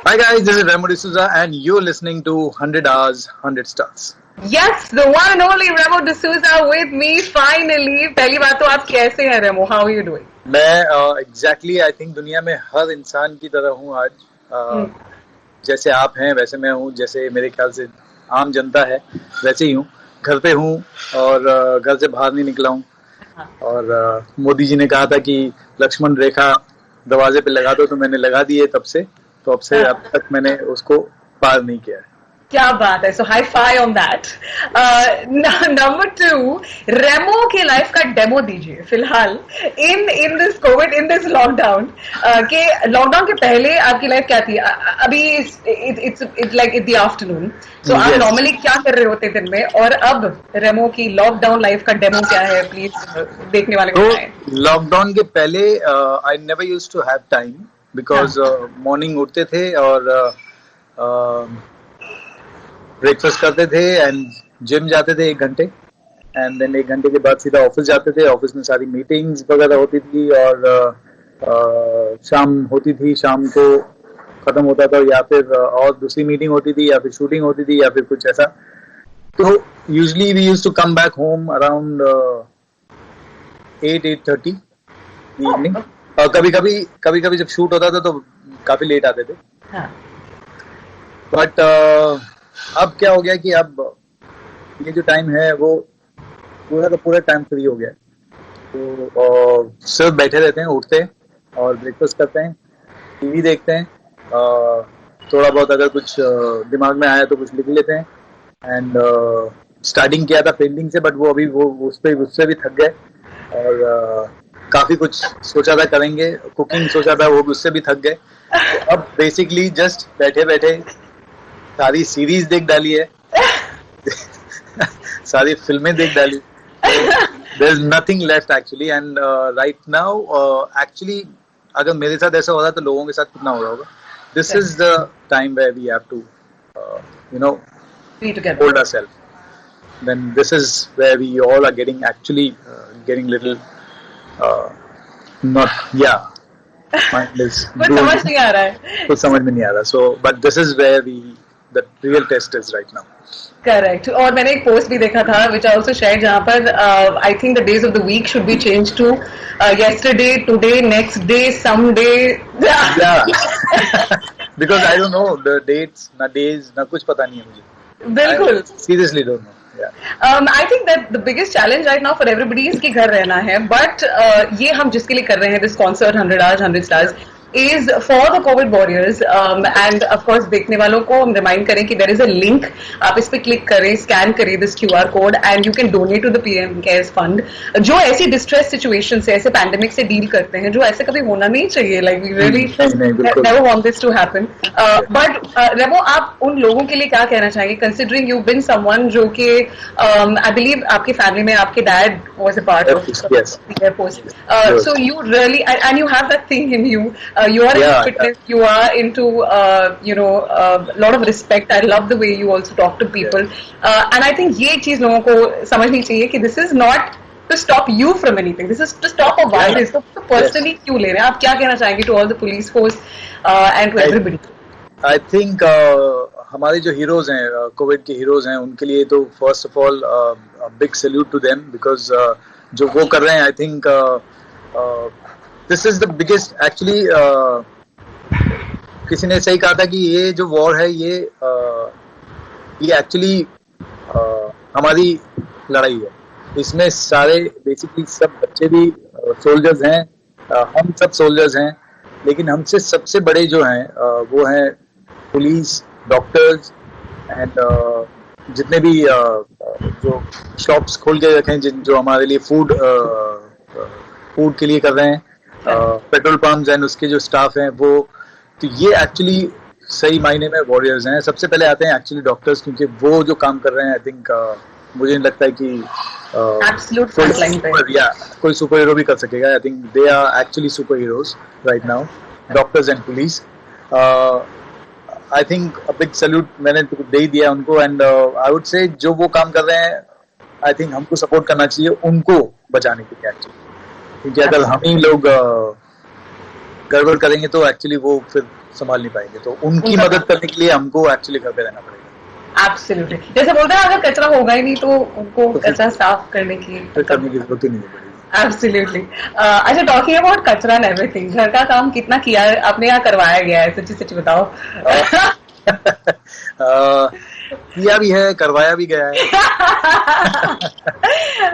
Hi guys, this is Remo D'Souza and you're listening to 100 Hours, 100 Stars. Yes, the one and only Remo D'Souza with me finally. पहली बात तो आप कैसे हैं रेमो? How are you doing? मैं exactly I think दुनिया में हर इंसान की तरह हूँ आज. जैसे आप हैं वैसे मैं हूँ, जैसे मेरे ख्याल से आम जनता है वैसे ही हूँ. घर पे हूँ और घर से बाहर नहीं निकला हूँ. और मोदी जी ने कहा था कि लक्ष्मण रेखा दरवाजे पे लगा दो, तो मैंने लगा दी है तब से. तो अब से अब तक मैंने उसको पार नहीं किया है. क्या बात है. So high five on that. Number 2, Remo की लाइफ का डेमो दीजिए फिलहाल in this covid, in this lockdown. के लॉकडाउन के पहले आपकी लाइफ क्या थी? अभी it's like in the afternoon. So आप नॉर्मली क्या कर रहे होते दिन में, और अब रेमो की लॉकडाउन लाइफ का डेमो क्या है? प्लीज देखने वाले को बताएं. लॉकडाउन के पहले I never used to have time because morning उठते थे और ब्रेकफास्ट करते थे एंड जिम जाते थे 1 घंटे, एंड देन 1 घंटे के बाद सीधा ऑफिस जाते थे. ऑफिस में सारी मीटिंग्स वगैरह होती थी और शाम होती थी, शाम को खत्म होता था या फिर और दूसरी मीटिंग होती थी या फिर शूटिंग होती थी या फिर कुछ ऐसा. तो usually we used to come back home around 8:30 evening. और कभी कभी जब शूट होता था तो काफी लेट आते थे. बट अब क्या हो गया कि अब ये जो टाइम है वो पूरा का पूरा टाइम फ्री हो गया. तो सिर्फ बैठे रहते हैं, उठते हैं और ब्रेकफास्ट करते हैं, टीवी देखते हैं, थोड़ा बहुत अगर कुछ दिमाग में आया तो कुछ लिख लेते हैं. एंड स्टार्टिंग किया था पेंटिंग से, बट वो अभी वो उससे भी थक गए. और काफी कुछ सोचा था करेंगे, कुकिंग सोचा था, वो उससे भी थक गए. तो अब बेसिकली जस्ट बैठे बैठे सारी सीरीज देख डाली है, सारी फिल्में देख डाली. There is nothing left actually. And right now actually अगर मेरे साथ ऐसा हो रहा है तो लोगों के साथ कितना हो रहा होगा. This is the time where we have to you know hold ourselves. Then this is where we all are getting actually getting little not mind is कुछ समझ नहीं आ रहा है. कुछ समझ में नहीं आ रहा. So but this is where the real test is right now. Correct. और मैंने एक पोस्ट भी देखा था which I also shared, जहाँ पर I think the days of the week should be changed to yesterday, today, next day, someday. Yeah. Because I don't know the dates, na days, na कुछ पता नहीं है मुझे. बिल्कुल. Seriously don't know. Yeah. I think that the biggest challenge right now for everybody is कि घर रहना है. But ये हम जिसके लिए कर रहे हैं this concert 100 hours 100 stars is for the COVID warriors. And of course देखने वालों को हम रिमाइंड करें कि there is a link. आप इस पे क्लिक करें, स्कैन करें this QR code and you can donate to the PM Cares Fund. जो ऐसी distress situation से, ऐसे pandemic से डील करते हैं, जो ऐसे कभी होना नहीं चाहिए. Like we really never want this to happen. But रेमो, आप उन लोगों के लिए क्या कहना चाहेंगे, considering you've been someone जो कि I believe आपकी फैमिली में आपके dad was a part of the Air Force. So you really and you have that thing in you. You are into fitness. You are into lot of respect. I love the way you also talk to people. And I think ये चीज लोगों को समझनी चाहिए कि this is not to stop you from anything. This is to stop a virus. तो personally क्यों ले रहे हैं? आप क्या कहना चाहेंगे to all the police force and to everybody? I think हमारे जो हीरोज हैं, कोविड के हीरोज हैं, उनके लिए तो first of all big salute to them because जो वो कर रहे हैं, I think this is the biggest actually. किसी ने सही कहा था कि ये जो वॉर है ये एक्चुअली हमारी लड़ाई है. इसमें सारे बेसिकली सब बच्चे भी सोल्जर्स हैं, हम सब सोल्जर्स हैं, लेकिन हमसे सबसे बड़े जो हैं वो हैं पुलिस, डॉक्टर्स एंड जितने भी जो शॉप्स खोल के रखे हैं, जो हमारे लिए फूड के लिए कर रहे हैं, पेट्रोल पंप्स एंड उसके जो स्टाफ हैं वो. तो ये एक्चुअली सही मायने में वॉरियर्स हैं. सबसे पहले आते हैं एक्चुअली डॉक्टर्स, क्योंकि वो जो काम कर रहे हैं आई थिंक मुझे नहीं लगता है कि कोई सुपर हीरो भी कर सकेगा. I think they are actually super heroes right now, doctors and police. I think a big salute मैंने दे ही दिया उनको. एंड आई वुड से जो वो काम कर रहे हैं आई थिंक हमको सपोर्ट करना चाहिए उनको बचाने के लिए एक्चुअली. क्योंकि अगर हम ही लोग गड़बड़ करेंगे तो एक्चुअली वो फिर संभाल नहीं पाएंगे, तो उनकी मदद करने के लिए हमको एक्चुअली घर पे रहना पड़ेगा। एब्सोल्युटली, जैसे बोलते हैं अगर कचरा होगा ही नहीं तो उनको कचरा साफ करने की जरूरत ही नहीं पड़ेगी। एब्सोल्युटली। अच्छा, टॉकिंग अबाउट कचरा एंड एवरीथिंग, घर का काम कितना किया है अपने यहाँ करवाया गया है, सच्ची सच्ची बताओ। किया भी है, करवाया भी गया है।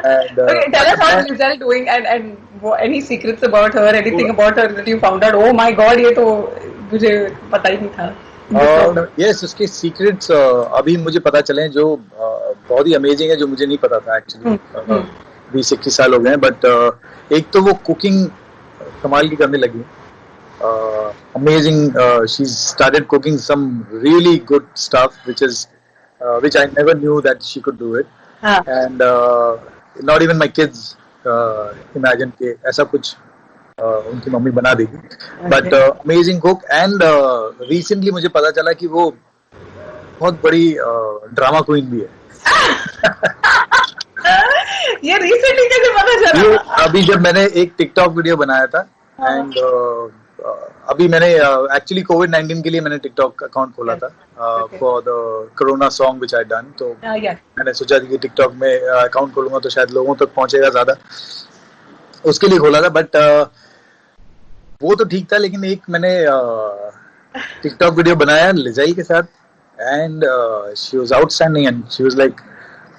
And, okay, tell us how Giselle doing and any secrets about her, anything about her that you found out? Oh my God, ये तो मुझे पता ही नहीं था। Yes, उसके सीक्रेट्स अभी मुझे पता चले जो बहुत ही अमेजिंग है, जो मुझे नहीं पता था एक्चुअली। 20-21 साल हो गए हैं, बट एक तो वो कुकिंग कमाल की करने लगी, amazing. She started cooking some really good stuff which I never knew that she could do it. And not even my kids imagine कि ऐसा कुछ उनकी मम्मी बना देगी, but amazing cook. And recently मुझे पता चला कि वो बहुत बड़ी ड्रामा क्वीन भी है। ये रिसेंटली कैसे पता चला? अभी जब मैंने एक टिकटॉक वीडियो बनाया था, एंड अभी मैंने एक्चुअली कोविड-19 के लिए मैंने टिकटॉक अकाउंट खोला था for the corona song which I done, तो मैंने सोचा कि टिकटॉक में अकाउंट खोलूंगा तो शायद लोगों तक पहुंचेगा ज्यादा, उसके लिए खोला था। बट वो तो ठीक था, लेकिन एक मैंने टिकटॉक वीडियो बनाया लिजाई के साथ, and she was outstanding, and she was like,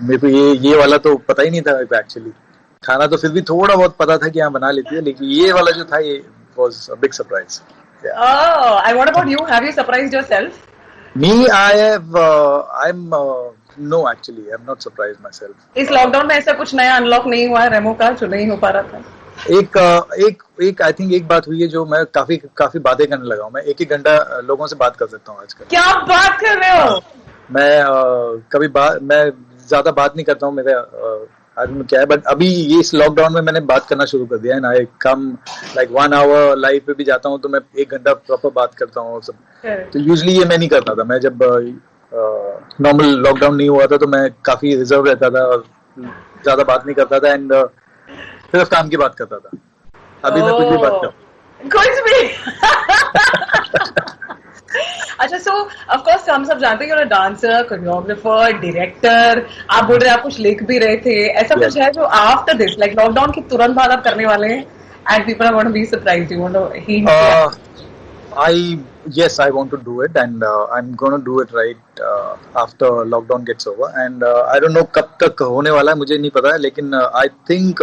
मेरे को ये वाला तो पता ही नहीं था एक्चुअली। खाना तो फिर भी थोड़ा बहुत पता था कि हाँ बना लेती है, लेकिन ये वाला जो था ये was a big surprise. Yeah. Oh, and what about you? Have you surprised yourself? Me, I have. No, actually, I'm not surprised myself. इस लॉकडाउन में ऐसा कुछ नया अनलॉक नहीं हुआ है रेमो का जो नहीं हो पा रहा था? एक आई थिंक एक बात हुई है जो मैं काफी बातें करने लगा हूँ। मैं 1-1 घंटा लोगों से बात कर सकता हूँ आजकल। क्या बात कर रहे हो? मैं ज्यादा बात नहीं करता हूँ, मेरे आदमी क्या है, बट अभी ये इस लॉकडाउन में मैंने बात करना शुरू कर दिया है ना। आई कम लाइक 1 आवर लाइव पे भी जाता हूँ तो मैं 1 घंटा प्रॉपर बात करता हूँ सब। तो यूजुअली ये मैं नहीं करता था। मैं जब नॉर्मल लॉकडाउन नहीं हुआ था तो मैं काफी रिजर्व रहता था और ज्यादा बात नहीं करता था, एंड सिर्फ काम की बात करता था। अभी मैं कुछ भी बात करता, कुछ भी। अच्छा, सो ऑफ कोर्स हम सब जानते हैं कि डांसर, कोरियोग्राफर, डायरेक्टर, आप बोल रहे हैं आप कुछ लिख भी रहे थे, ऐसा कुछ है जो आफ्टर दिस लाइक लॉकडाउन के तुरंत बाद आप करने वाले हैं, and people are going to be surprised, you want to hint? Yes, I want to do it, and I'm going to do it right after lockdown gets over, and I don't know कब तक होने वाला है, मुझे नहीं पता है, लेकिन I think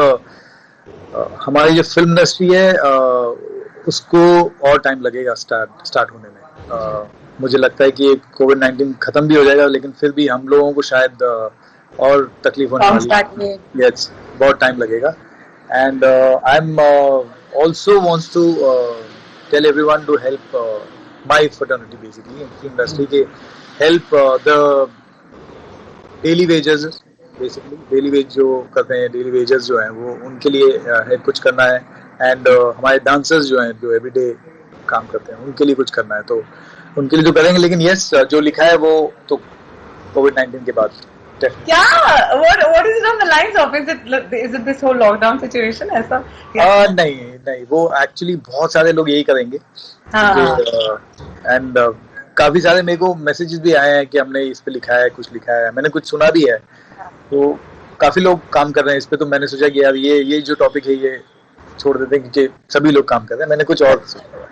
हमारी जो फिल्म इंडस्ट्री है उसको और टाइम लगेगा स्टार्ट होने में। मुझे लगता है कि कोविड-19 खत्म भी हो जाएगा, लेकिन फिर भी हम लोगों को शायद और तकलीफ होने वाली है। Yes, बहुत टाइम लगेगा, and I'm also wants to tell everyone to help my fraternity basically in film industry के help the daily wages, basically daily wage जो करते हैं, daily wages जो हैं वो उनके लिए कुछ करना है, and हमारे dancers जो हैं जो everyday काम करते हैं उनके लिए कुछ करना है, तो उनके लिए जो करेंगे। लेकिन यस, जो लिखा है वो तो कोविड-19 के बाद क्या what is it on the lines of? Is it this whole lockdown situation? ऐसा नहीं, वो एक्चुअली बहुत सारे लोग यही करेंगे, एंड काफी सारे मेरे को मैसेजेस भी आए हैं कि हमने इस पे लिखा है, कुछ लिखा है, मैंने कुछ सुना भी है, तो काफी लोग काम कर रहे हैं इस पे। तो मैंने सोचा कि यार ये जो टॉपिक है ये छोड़ देते हैं क्योंकि सभी लोग काम कर रहे हैं, मैंने कुछ और सोचा।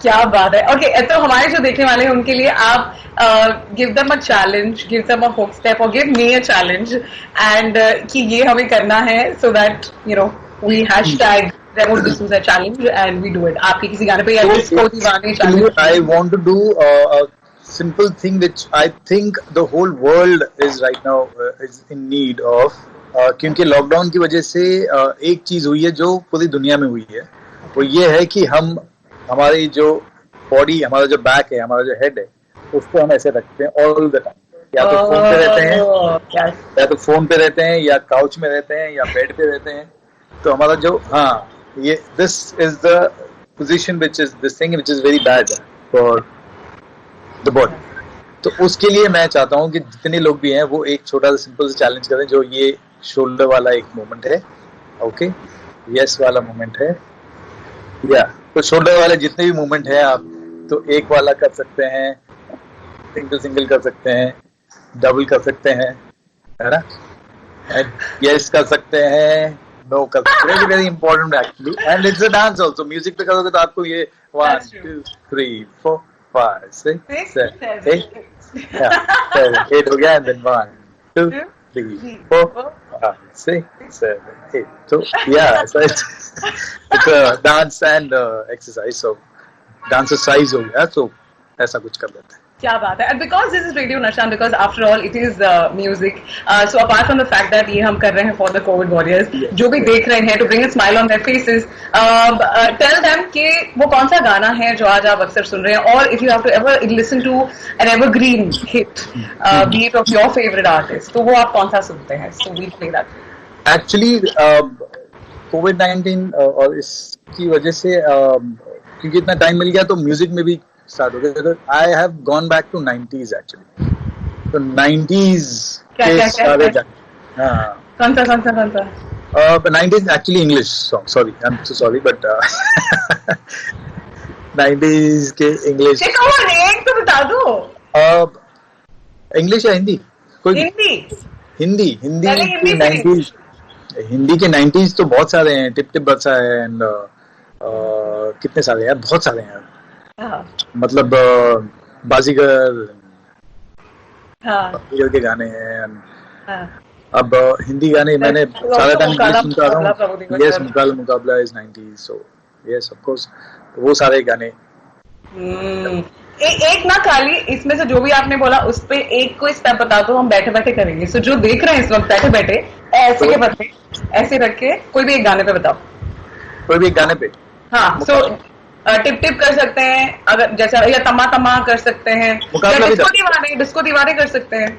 क्या बात है। ओके, तो हमारे जो देखने वाले हैं उनके लिए आप give them a challenge, give them a hope step, और give me a challenge, and कि ये हमें करना है, so that you know we hashtag Remo D'Souza challenge and we do it. आपके किसी गाने पे या disco Deewane challenge. I want to do a simple thing which I think the whole world is right now is in need of, क्योंकि lockdown की वजह से एक चीज हुई है जो पूरी दुनिया में हुई है, वो ये है कि हम हमारी जो बॉडी, हमारा जो बैक है, हमारा जो हेड है, उसको हम ऐसे रखते हैं ऑल द टाइम। या तो फोन पे रहते हैं, या काउच में रहते हैं, या बेड पे रहते हैं। तो हमारा जो ये this is the position which is this thing which is very bad for the body. तो उसके लिए मैं चाहता हूँ कि जितने लोग भी हैं वो एक छोटा सा सिंपल सा चैलेंज करें, जो ये शोल्डर वाला एक मोमेंट है, ओके, यस वाला मोमेंट है, या तो शोल्डर वाले जितने भी मूवमेंट है आप तो एक वाला कर सकते हैं, सिंगल कर सकते हैं, डबल कर सकते हैं, है ना, एंड यस कर सकते हैं, नो कर सकते हैं, very important actually, and it's a dance also. Music पे करोगे तो आपको ये 1 2 3 4 5 6 7 8 8 हो गया, and then 1 2 3 4 5 6 7 8, so yeah, so it's a dance and exercise, so dancercise हो गया, so ऐसा कुछ कर लेते हैं। क्या बात है, and because this is Radio Nasha, and because after all it is music, so apart from the fact that ये हम कर रहे हैं for the COVID warriors, जो भी देख रहे हैं to bring a smile on their faces, tell them कि वो कौन सा गाना है जो आज आप अक्सर सुन रहे हैं, और if you have to ever listen to an evergreen hit, be it of your favorite artist, तो वो आप कौन सा सुनते हैं? So we play that. Actually, COVID-19 और इसकी वजह से क्योंकि इतना टाइम मिल गया तो म्यूजिक में भी स्टार्ट हो गया। I have gone back to 90s actually, तो 90s के सारे गाने। हाँ, कौन सा 90s actually English song, sorry I am so sorry, but 90s के इंग्लिश। एक तो बता दो, इंग्लिश या हिंदी? कोई हिंदी के 90s, हिंदी के 90s तो बहुत सारे हैं, टिप टिप बरसा है, एंड कितने सारे हैं, बहुत सारे हैं, मतलब बाजीगर के गाने हैं। अब हिंदी गाने मैंने सारा टाइम इंग्लिश सुनता रहा हूँ। यस, मुकाबला is 90s, so yes of course, वो सारे गाने। एक ना खाली इसमें से जो भी आपने बोला उस पे एक कोई स्टेप बता दो, हम बैठे बैठे करेंगे। सो जो देख रहे हैं इस वक्त बैठे बैठे ऐसे के बच्चे ऐसे रख के कोई भी एक गाने पे बताओ। कोई भी एक गाने पे? हाँ, सो टिप टिप कर सकते हैं, अगर जैसा, या तमा तमा कर सकते हैं, या डिस्को दीवाने कर सकते हैं।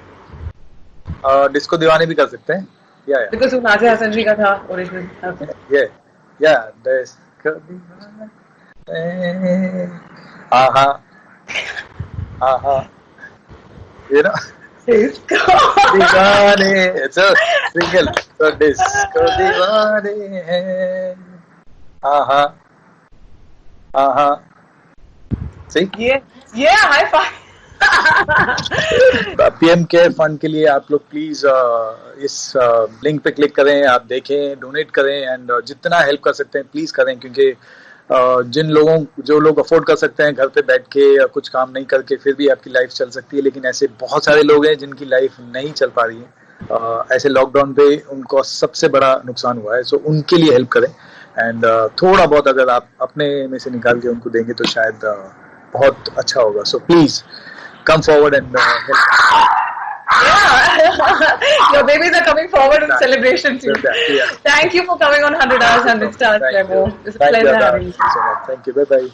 डिस्को दीवाने भी कर सकते हैं, या बिकॉज़ वो नाज़िया हसन जी का था ओरिजिनल। या डिस्को दीवाने, आहा आहा, you know, डिस्को दीवाने, it's a single, so disco दीवाने हैं, आहा आहा, see? Yeah, high five. PM care fund के लिए आप लोग प्लीज इस लिंक पे क्लिक करें, आप देखें, डोनेट करें, एंड जितना हेल्प कर सकते हैं प्लीज करें, क्योंकि जो लोग अफोर्ड कर सकते हैं घर पे बैठ के या कुछ काम नहीं करके फिर भी आपकी लाइफ चल सकती है, लेकिन ऐसे बहुत सारे लोग हैं जिनकी लाइफ नहीं चल पा रही है। ऐसे लॉकडाउन पे उनको सबसे बड़ा नुकसान हुआ है, सो उनके लिए हेल्प करें, एंड थोड़ा बहुत अगर आप अपने में से निकाल के उनको देंगे तो शायद बहुत अच्छा होगा। So please come forward and help. Yeah, your babies are coming forward in celebration too. Yeah. Thank you for coming on 100 Hours, 100 Stars, Remo. It's a pleasure having you. Thank you. Bye-bye.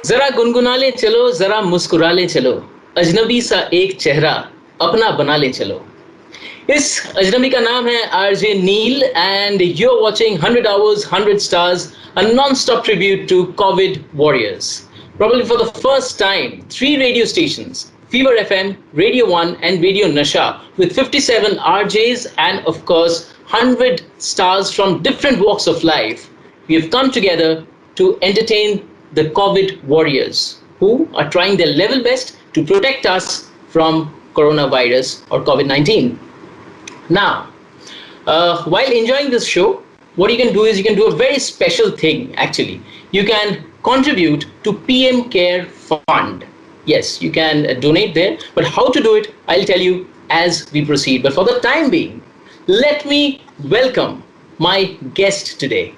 जरा गुनगुना ले चलो, जरा मुस्कुरा ले चलो, अजनबी सा एक चेहरा अपना बना ले चलो। इस अजनबी का नाम है RJ Neel, and you are watching 100 Hours, 100 Stars, a non-stop tribute to COVID warriors. Probably for the first time, 3 radio stations, Fever FM, Radio 1 and Radio Nasha, with 57 RJs and of course 100 stars from different walks of life. We have come together to entertain the COVID warriors who are trying their level best to protect us from coronavirus or COVID-19. Now, while enjoying this show, what you can do is you can do a very special thing actually. You can contribute to PM Care Fund. Yes, you can donate there, but how to do it, I'll tell you as we proceed. But for the time being, let me welcome my guest today.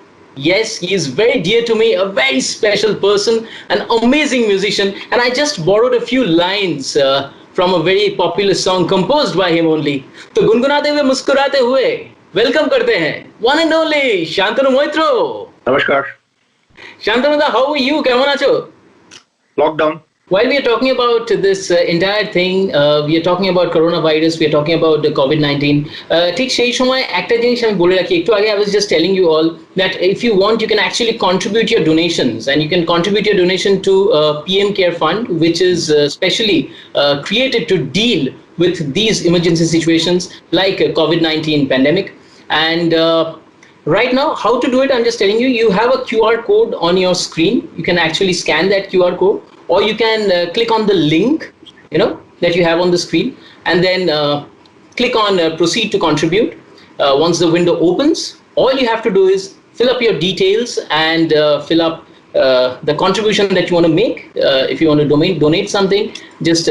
Yes, he is very dear to me, a very special person, an amazing musician, and I just borrowed a few lines from a very popular song composed by him only. तो गुनगुनाते हुए मुस्कुराते हुए welcome करते हैं one and only Shantanu Moitra. नमस्कार शांतनु दा, how are you? কেমন আছো? Lockdown While we are talking about this entire thing, we are talking about coronavirus, we are talking about the COVID-19. ঠিক সেই সময় একটা জিনিস আমি বলে রাখি একটু আগে I was just telling you all that if you want you can actually contribute your donations and you can contribute your donation to PM Care Fund, which is specially created to deal with these emergency situations like COVID-19 pandemic. And right now, how to do it, I'm just telling you, you have a QR code on your screen. You can actually scan that QR code, or you can click on the link, that you have on the screen, and then click on proceed to contribute. Once the window opens, all you have to do is fill up your details and fill up the contribution that you want to make. If you want to donate something, just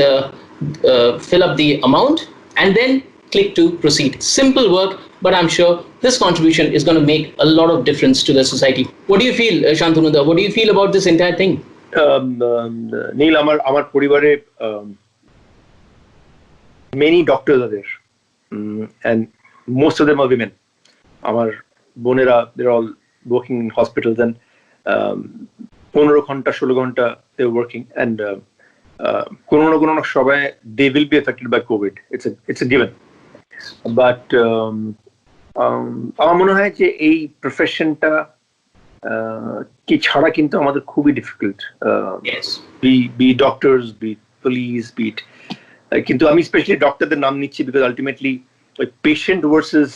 fill up the amount and then click to proceed. Simple work, but I'm sure this contribution is going to make a lot of difference to the society. What do you feel, Shantanu? What do you feel about this entire thing? Neel, আমার পরিবারে many doctors are there, and most of them are women. আমার বোনেরা, they're all working in hospitals, and 15 ঘন্টা 16 ঘন্টা they're working, and কোনো না কোনো সবাই they will be affected by COVID. It's a given. But আমার মনে হয় যে এই প্রফেশনটা কি ছাড়া কিন্তু আমাদের খুবই difficult, be doctors, be police, be কিন্তু আমি স্পেশালি ডক্টরদের নাম নিচ্ছি বিকজ আলটিমেটলি ওই পেশেন্ট ভার্সেস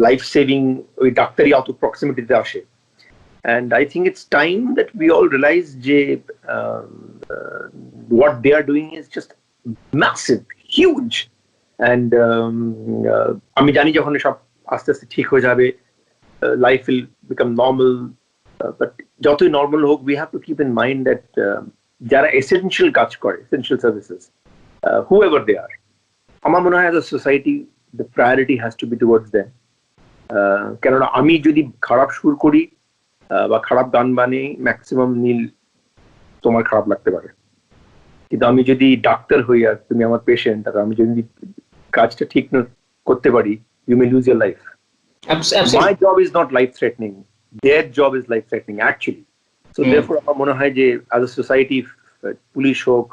লাইফ সেভিং ওই ডাক্তারই অত প্রক্সিমিটিতে আসে। And I think it's time that we all realize যে what they are doing is just massive, huge. And আমি জানি যখন সব আস্তে আস্তে ঠিক হয়ে যাবে, life will become normal, but যতই normal হোক, we have to keep in mind that যারা essential কাজ করে, essential services, whoever they are, আমার মনে হয় as a society the priority has to be towards them. কেননা আমি যদি খারাপ সুর করি বা খারাপ গান বানাই, ম্যাক্সিমাম নীল তোমার খারাপ লাগতে পারে, কিন্তু আমি যদি ডাক্তার হই আর তুমি আমার পেশেন্ট, আর আমি যদি কাজটা ঠিক করতে পারি, you may lose your life. Absolutely. My job is not life threatening, their job is life threatening actually. So therefore আমার মনে হয় যে as a society, পুলিশ হোক,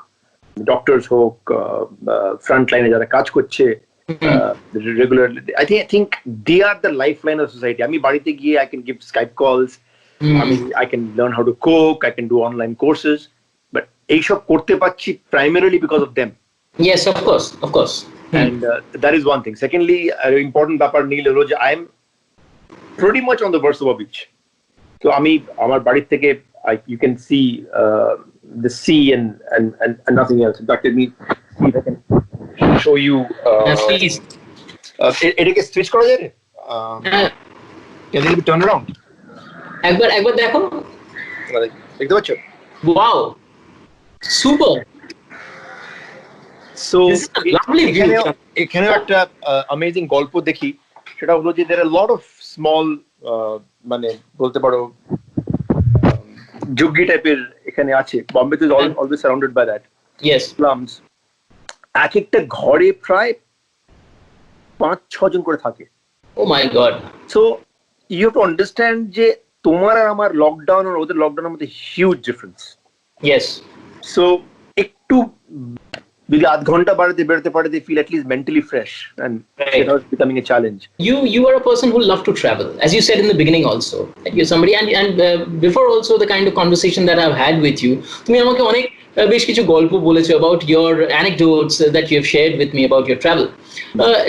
ডক্টরস হোক, ফ্রন্ট লাইনে যারা কাজ করছে regularly, I think they are the lifeline of society. আমি বাড়িতে গিয়ে I can give Skype calls, I can learn how to cook, I can do online courses, but এইসব করতে পারছি primarily because of them. Yes, of course. And that is one thing. Secondly, important ব্যাপার নীল হলো যে I am pretty much on the Versova beach. So আমি আমার বাড়ি থেকে you can see the sea and nothing else. In fact, let me see if I can show you. Yes, please. এটাকে switch করা যায়? Can you turn around? একবার দেখো, দেখতে পাচ্ছ? Wow, super. So lovely view. এখানে একটা amazing গল্প দেখি, সেটা হলো যে there are a lot of small মানে বলতে পারো ঝুগ্গি টাইপের এখানে আছে। বম্বেতে always surrounded by that. Yes. Slums. এক একটা ঘরে প্রায় 5-6 জন করে থাকে। Oh my God. So you have to understand যে তোমার আর আমার লকডাউন আর ওদের লকডাউনের মধ্যে হিউজ ডিফারেন্স। Yes. So একটু যদি আধ ঘন্টা বেরোতে পারে, they feel at least mentally fresh, and it was becoming a challenge. You are a person who love to travel, as you said in the beginning also. You're somebody, and before also the kind of conversation that I've had with you, তুমি আমাকে অনেক বেশ কিছু গল্প বলেছো about your anecdotes that you have shared with me about your travel.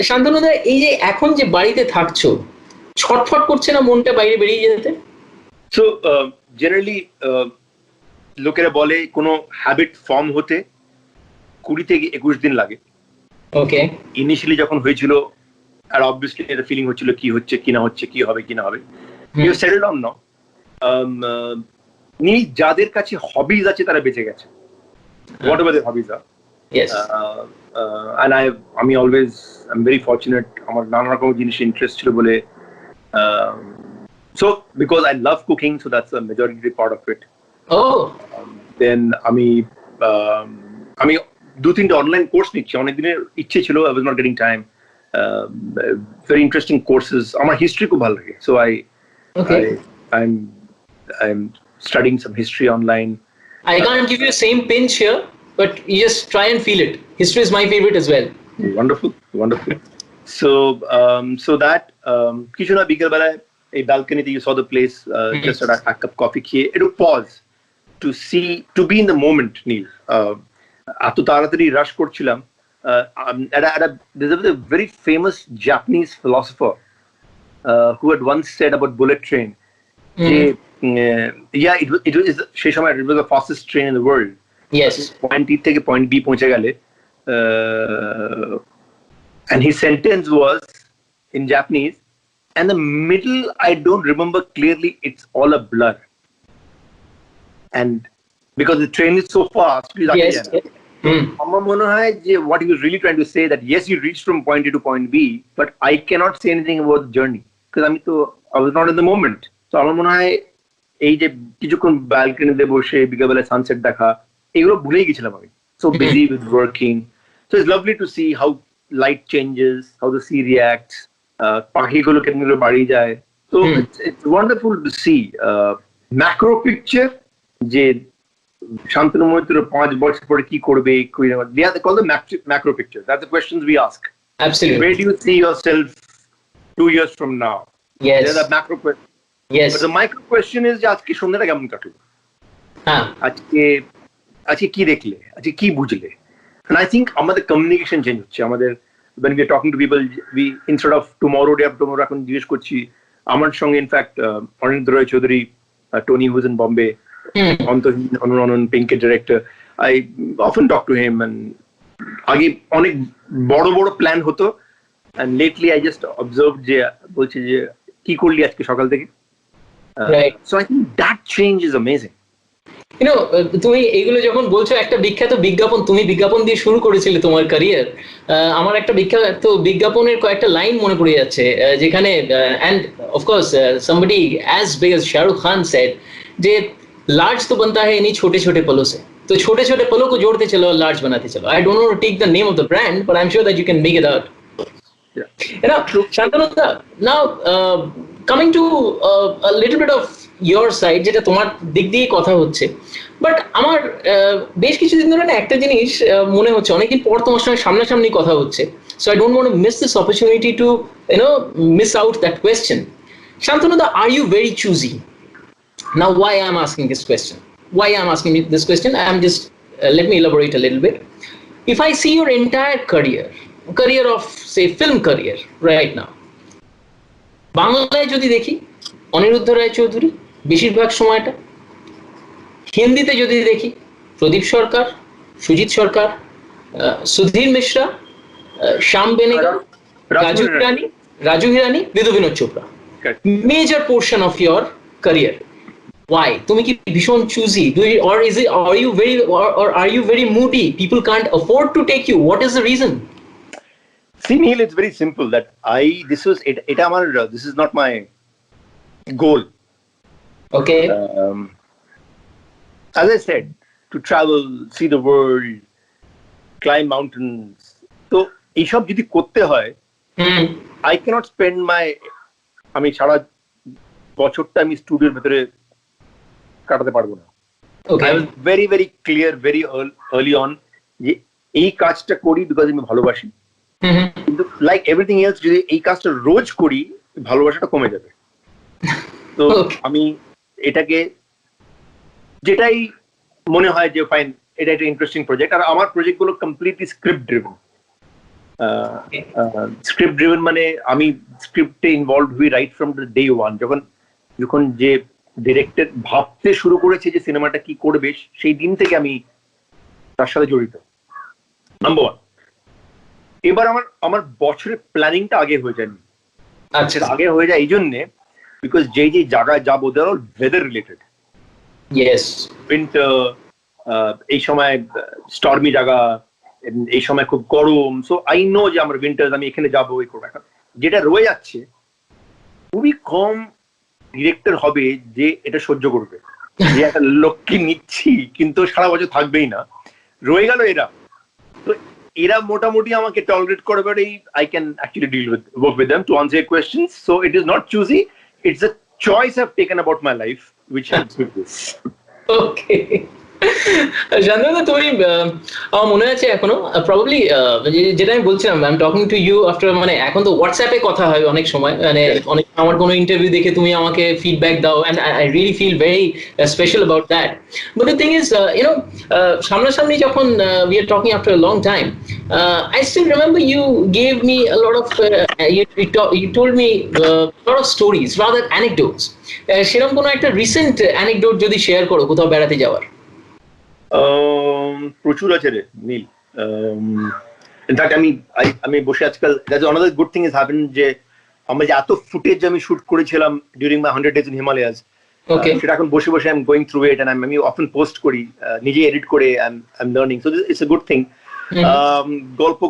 Shantanu দা, এই যে এখন যে বাড়িতে থাকছো, ছটফট করছে না মনটা বাইরে বেরিয়ে যেতে? So generally লোকেরা বলে কোনো হ্যাবিট ফর্ম হতে 20 থেকে 21 দিন লাগে। ওকে। ইনিশিয়ালি যখন হয়েছিল, আর অবভিয়াসলি এটা ফিলিং হচ্ছিল কি হচ্ছে কি না হচ্ছে, কি হবে কি না হবে। You settled on now. যাদের কাছে হবিজ আছে তারা বেঁচে গেছে, whatever the hobbies are. Yes. And আমি always I am very fortunate, আমার নানা রকম জিনিস ইন্টারেস্ট ছিল বলে। So because I love cooking, so that's a majority part of it. Oh. Then আমি 2-3 অনলাইন কোর্স নিচ্ছি, অনেক দিনের ইচ্ছে ছিল, I was not getting time. Very interesting courses. আমার হিস্ট্রি খুব ভালো লাগে, so I'm studying some history online. I can't give you the same pinch here, but you just try and feel it. History is my favorite as well. Wonderful, wonderful. So, that কিছু না বিকেল বেলায় এই balcony-তে you saw the place, just at a cup coffee খেয়ে একটু pause to be in the moment, Neel. এত তাড়াতাড়ি rush করছিলাম. There's a very famous Japanese philosopher who had once said about bullet train. It was সেই সময় it was the fastest train in the world. Yes. Point E থেকে point B পৌঁছে গেলে. And his sentence was in Japanese, and the middle I don't remember clearly, it's all a blur. And because the train is so fast, আমার মনে হয় যে what he was really trying to say that yes, you reached from point A to point B, but I cannot say anything about the journey because I was not in the moment. So আমার মনে হয় এই যে কিছুক্ষণ ব্যালকনিতে বসে বিকেলবেলা sunset দেখা এগুলো ভুলেই গেছিলাম আমি. So busy with working. So it's lovely to see how light changes, how the sea reacts, পাখিগুলো কেমন বাড়ি যায়. So it's wonderful to see macro picture যে শান্তনু মৈত্র 5 বছর পরে কি করবে, they call the macro picture. That's the questions we ask. Absolutely. Where do you see yourself 2 years from now? Yes. There's a macro question. Yes. But the micro question is যে আজকে সন্ধ্যাটা কেমন কাটলো, আজকে কি দেখলে, আজকে কি বুঝলে. And I think আমাদের কমিউনিকেশন চেঞ্জ হচ্ছে. আমাদের when we are talking to people, we instead of tomorrow day after tomorrow এখন জিজ্ঞেস করছি. আমার সঙ্গে ইনফ্যাক্ট অনিন্দ্র Roy Chowdhury, Tony who's in Bombay, অনন্ত পিঙ্কের director, I often talk to him, and আগে অনেক বড় বড় প্ল্যান হতো, and lately I just observed যে বলছে যে কি করলি আজকে সকাল থেকে. Right. So I think that change is amazing. তুমি এগুলো যখন বলছো, একটা বিখ্যাত বিজ্ঞাপন, তুমি বিজ্ঞাপন দিয়ে শুরু করেছিলে তোমার ক্যারিয়ার. আমার একটা বিখ্যাত বিজ্ঞাপনের কয়েকটা লাইন মনে পড়ে যাচ্ছে, যেখানে and of course somebody as big as Shah Rukh Khan said যে लार्ज तो बनता है इन्हीं छोटे छोटे पलों से, तो छोटे छोटे पलों को जोड़ते चलो और लार्ज बनाते चलो. I don't want to take the name of the brand, but I'm sure that you can make it out. Shantanu, now coming to a little bit of your side, যেটা তোমার দিক দিয়ে কথা হচ্ছে, বাট আমার বেশ কিছুদিন ধরে না একটা জিনিস মনে হচ্ছে, অনেকদিন পর তোমার সঙ্গে সামনাসামনি কথা হচ্ছে, so I don't want to miss this opportunity to miss out that question. Shantanu, are you very choosy? Now, why I'm asking this question? I'm just let me elaborate a little bit. If I see your entire career of say film career right now, বাংলায় যদি দেখি অনিরুদ্ধ রায় চৌধুরী বেশিরভাগ সময়টা, হিন্দিতে যদি দেখি প্রদীপ সরকার, সুজিত সরকার, সুধীর মিশ্রা, শ্যাম বেনেগা, Raju Hirani, বিদু Binod Chopra, major portion of your career. Why? তুমি কি ভীষণ choosy? Are you very moody? People can't afford to take you. What is the reason? See, Neel, it's very simple that this is not my goal. Okay. As I said, to travel, see the world, climb mountains. So, এইসব যদি করতে হয়, I cannot spend আমি সারা বছরটা আমি স্টুডিওর ভেতরে কাটাতে পারবো না. I was very very clear very early on যে এই কাজটা করি বিকজ আমি ভালোবাসি, কিন্তু লাইক এভরিথিং এলস যদি এই কাজটা রোজ করি ভালোবাসাটা কমে যাবে. তো আমি এটাকে যেটাই মনে হয় যে ফাইন এটা একটা ইন্টারেস্টিং প্রজেক্ট, আর আমার প্রজেক্টগুলো কমপ্লিটলি স্ক্রিপ্ট ড্রিভেন. মানে আমি স্ক্রিপ্টে ইনভলভ হই right from the day one. যখন যে ডিরেক্টর ভাবতে শুরু করেছে যে সিনেমাটা কি করবে, সেই দিন থেকে আমি তার সাথে জড়িত, নাম্বার ওয়ান. এবার আমার বছরের প্ল্যানিংটা আগে হয়ে যায়. আচ্ছা, আগে হয়ে যায় এই জন্যে বিকজ যে জায়গায় যাবো they are all weather related. Yes, winter, এই সময় স্টর্মি জায়গা, এই সময় খুব গরম. সো আই নো যে আমার উইন্টার আমি এখানে যাবো, এই করবো. এখন যেটা রয়ে যাচ্ছে খুবই কম ডিরেক্টর হবে যে এটা সহ্য করবে, যে একটা লোককে নিচ্ছি কিন্তু সারা বছর থাকবেই না, রয়ে গেল এরা. তো এরা মোটামুটি আমাকে টলারেট করবে, I can actually work with them to answer your questions. So it is not choosy, it's a choice I've taken about my life which helps with this. Okay. Shantanu, তুমি আমার মনে আছে এখনো প্রবাবলি যেটা আমি বলছিলাম, I am talking to you after, মানে এখন তো হোয়াটসঅ্যাপে কথা হয় অনেক সময়, মানে অনেক আমার কোনো ইন্টারভিউ দেখে তুমি আমাকে ফিডব্যাক দাও, and I really feel very special about that. But the thing is, সামনাসামনি যখন we are talking after long time, I still remember you gave me a lot of you told me a lot of stories, rather anecdotes. সেরকম কোনো একটা recent anecdote যদি share করো কোথাও বেড়াতে যাওয়ার। প্রচুর আছে রে নীল। ইনফ্যাক্ট আমি বসে আজকাল, another good thing has happened যে আমরা যে এত ফুটেজ আমি শুট করেছিলাম during my 100 days in Himalayas, সেটা এখন বসে বসে I'm going through it, and আমি often post করি, নিজে এডিট করে I'm learning, so it's a good thing. গল্প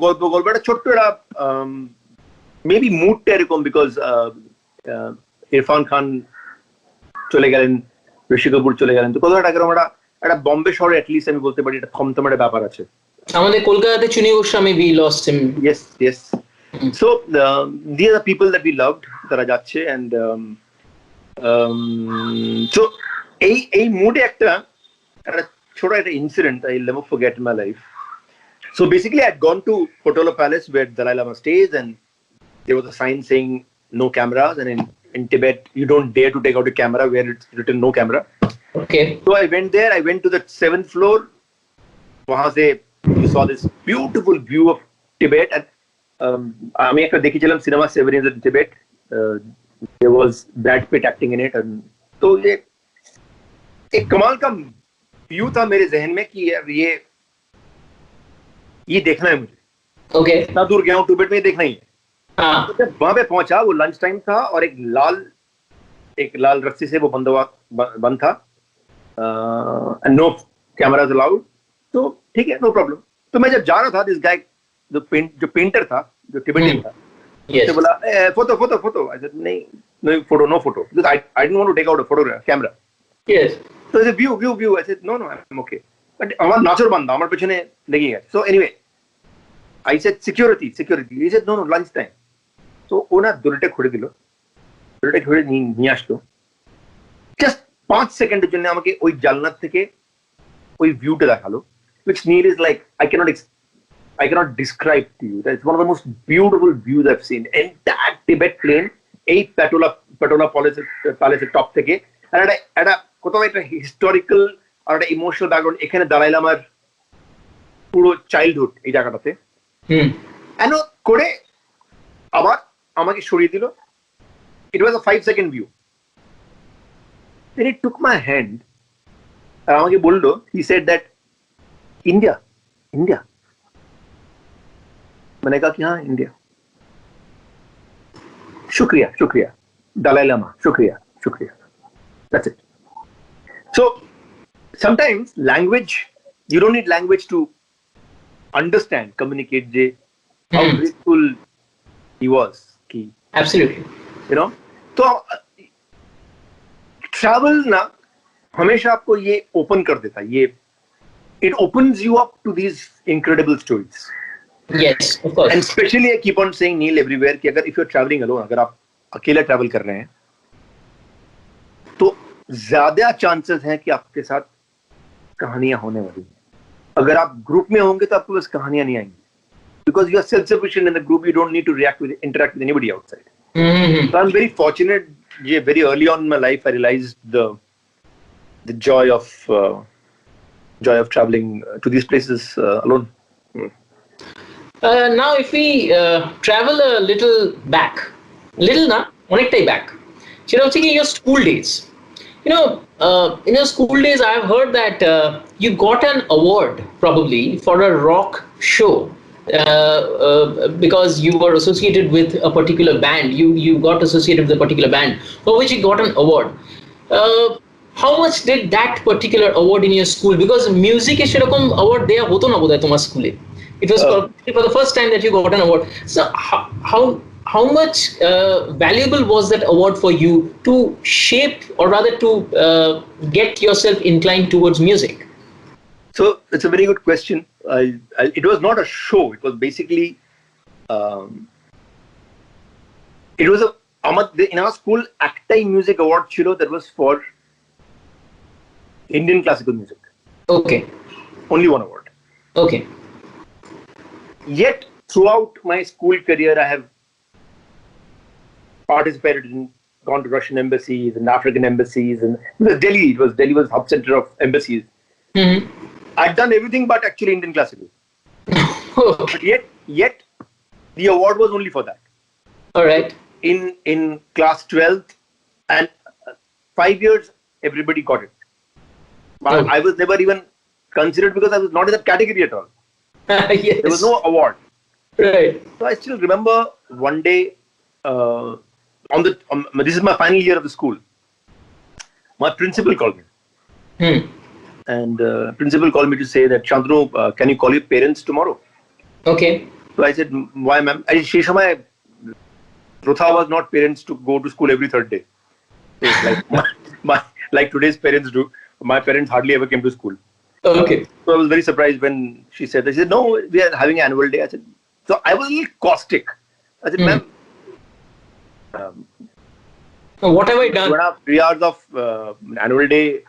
একটা ছোট্ট একটা মেবি মুডটা এরকম, বিকজ ইরফান খান চলে গেলেন, ঋষি কাপুর চলে গেলেন, তো কোথাও একটা বম্বে শহরে অ্যাটলিস্ট আমি বলতে পারি একটা থমথম একটা ব্যাপার আছে। আমাদের কলকাতাতে চুনি Goswami, we lost him. Yes. So these are the people that we loved তারা যাচ্ছে, and so এই মুডে একটা ছোট একটা incident I'll never forget in my life. So basically I'd gone to Potala Palace where Dalai Lama stays, and there was a sign saying no cameras, and in Tibet you don't dare to take out a camera where it's written no camera. Okay. So I went there, I went to the 7th floor. Wahan se you saw this beautiful view of Tibet, and আমি একটা দেখেছিলাম cinema 7 years in Tibet. There was Brad Pitt acting in it, and तो ये एक कमाल का view था मेरे जहन में कि यार ये देखना है मुझे। Okay. इतना दूर गया हूँ टिबेट में, देखना ही है। तो जब वहां पे पहुंचा, वो लंच टाइम था और एक लाल रस्सी से वो बंद था, एंड नो कैमराज अलाउड, तो ठीक है, नो प्रॉब्लम। तो मैं जब जा रहा था, दिस गाय जो पेंटर था, जो टिबेटियन था, उसने बोला फोटो। आई सेड नहीं, no photo, because I didn't want to take out a photograph camera. Yes. So the view, I said no, I'm okay, but আমার নাচর বান্দা আমার পেছনে লেগে গেছে। So anyway, I said security. He said no, lunch time. So ওনা দড়িটা খুলে নিয়ে আসলো, জাস্ট 5 সেকেন্ডের জন্য আমাকে ওই জানলার থেকে ওই ভিউটা দেখালো, which Neel is like I cannot describe to you. That's one of the most beautiful views I've seen. Entire Tibet plain, এই Patola Palace টপ থেকে, আর একটা কোথাও একটা হিস্টোরিক্যাল আর একটা ইমোশনাল ব্যাকগ্রাউন্ড। এখানে দালাই লামার পুরো চাইল্ডহুড এই জায়গাটাতে এন করে আবার আমাকে সরিয়ে দিল। It was a 5-second view. Then he took my hand আর আমাকে বললো, he said that India. मैंने कहा कि हाँ इंडिया, शुक्रिया दलाई लामा, शुक्रिया, that's it. So sometimes language, you don't need language to understand, communicate how grateful he was. Absolutely. You know, तो travel ना हमेशा आपको ये open कर देता है, it opens you up to these incredible stories. Yes, of course. And especially I keep on saying Neel everywhere कि अगर if you're traveling alone, अगर आप अकेला travel कर रहे हैं, तो ज्यादा chances हैं कि आपके साथ कहानियां होने वाली हैं। अगर आप ग्रुप में होंगे तो आपको बस कहानियां नहीं आएंगी, because you are self-sufficient in the group, you don't need to interact with anybody outside. So I'm very fortunate. Very early on in my life, I realized the joy of traveling to these places alone. Now if we travel a little back, অনেকটাই back, সেটা হচ্ছে কি your school days. In your school days I have heard that you got an award probably for a rock show, because you were associated with a particular band. You got associated with a particular band for which you got an award. How much did that particular award in your school, because music এ সেরকম award দেয়া হতো না বোধহয় তোমার স্কুলে, it was for the first time that you got an award. So how much valuable was that award for you to shape, or rather to get yourself inclined towards music? So it's a very good question. It was not a show, it was basically it was in our school Actai Music Award chilo that was for Indian classical music. Okay. Only one award. Okay. Yet, throughout my school career, I have participated in, gone to Russian embassies and African embassies, and Delhi was hub center of embassies. Mm-hmm. I'd done everything but actually Indian classical. Okay. But yet, the award was only for that. All right. In class 12th and 5 years, everybody got it. But Oh. I was never even considered because I was not in that category at all. Yes. There was no award. Right. So I still remember one day, this is my final year of the school. My principal called me. And principal called me to say that, Shantanu, can you call your parents tomorrow? Okay. So I said, why, ma'am? Sheshamai, Protha was not parents to go to school every third day. So like today's parents do. My parents hardly ever came to school. Okay. So I was very surprised when she said that. She said, no, we are having an annual day. I said, so I was a little caustic. I said, ma'am, what have I done? 2.5, 3 hours of annual day,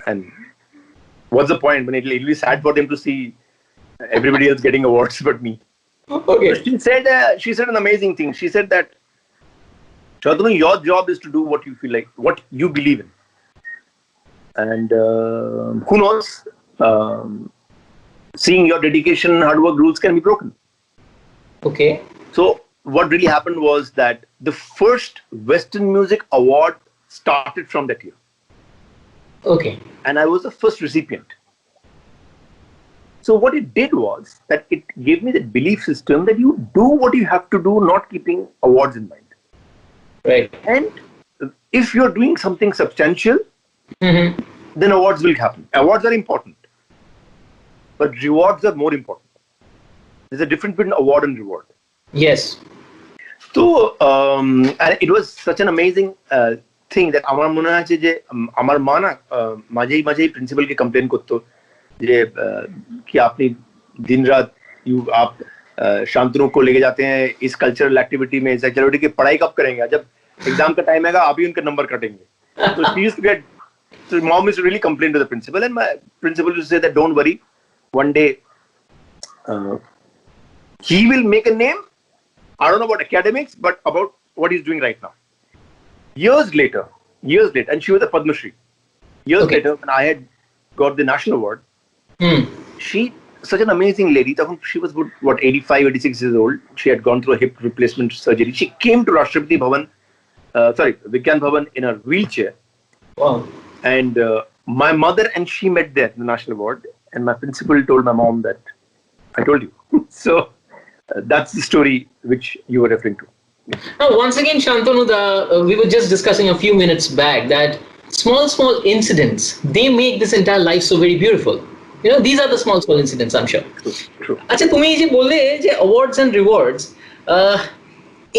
and what's the point when it'll be sad for them to see everybody else getting awards but me? Okay. So she said an amazing thing. She said that, Shantanu, your job is to do what you feel like, what you believe in. And who knows, seeing your dedication and hard work, rules can be broken. Okay. So what really happened was that the first Western Music Award started from that year. Okay. And I was the first recipient. So what it did was that it gave me the belief system that you do what you have to do, not keeping awards in mind. Right. And if you're doing something substantial, then awards will happen. Awards are important, but rewards are more important. There's a difference between award and reward. Yes. So, and it was such an amazing thing that আমার মনে আছে যে আমার মা না মাঝেই প্রিন্সিপালকে complain করতো যে कि आपने दिन रात आप शांतनु को लेके जाते हैं इस कल्चरल एक्टिविटी में, इस एक्टिविटी की पढ़ाई कब करेंगे, जब एग्जाम का टाइम आएगा आप ही उनके नंबर कटेंगे. So she used to get, so mom used to really complain to the principal, and my principal used to say that don't worry, one day he will make a name. I don't know about academics, but about what he's doing right now. Years later, and she was a Padma Shri. Years later, when I had got the national award, she, such an amazing lady, she was good, 85, 86 years old. She had gone through a hip replacement surgery. She came to Rashtrapati Bhavan, Vigyan Bhavan in a wheelchair. Wow. And my mother and she met there, the national award. And my principal told my mom that, I told you. So that's the story which you were referring to. Now, once again, Shantanu, we were just discussing a few minutes back that small incidents, they make this entire life so very beautiful. You know, these are the small incidents, I'm sure. True. আচ্ছা, তুমি যে বললে যে awards and rewards,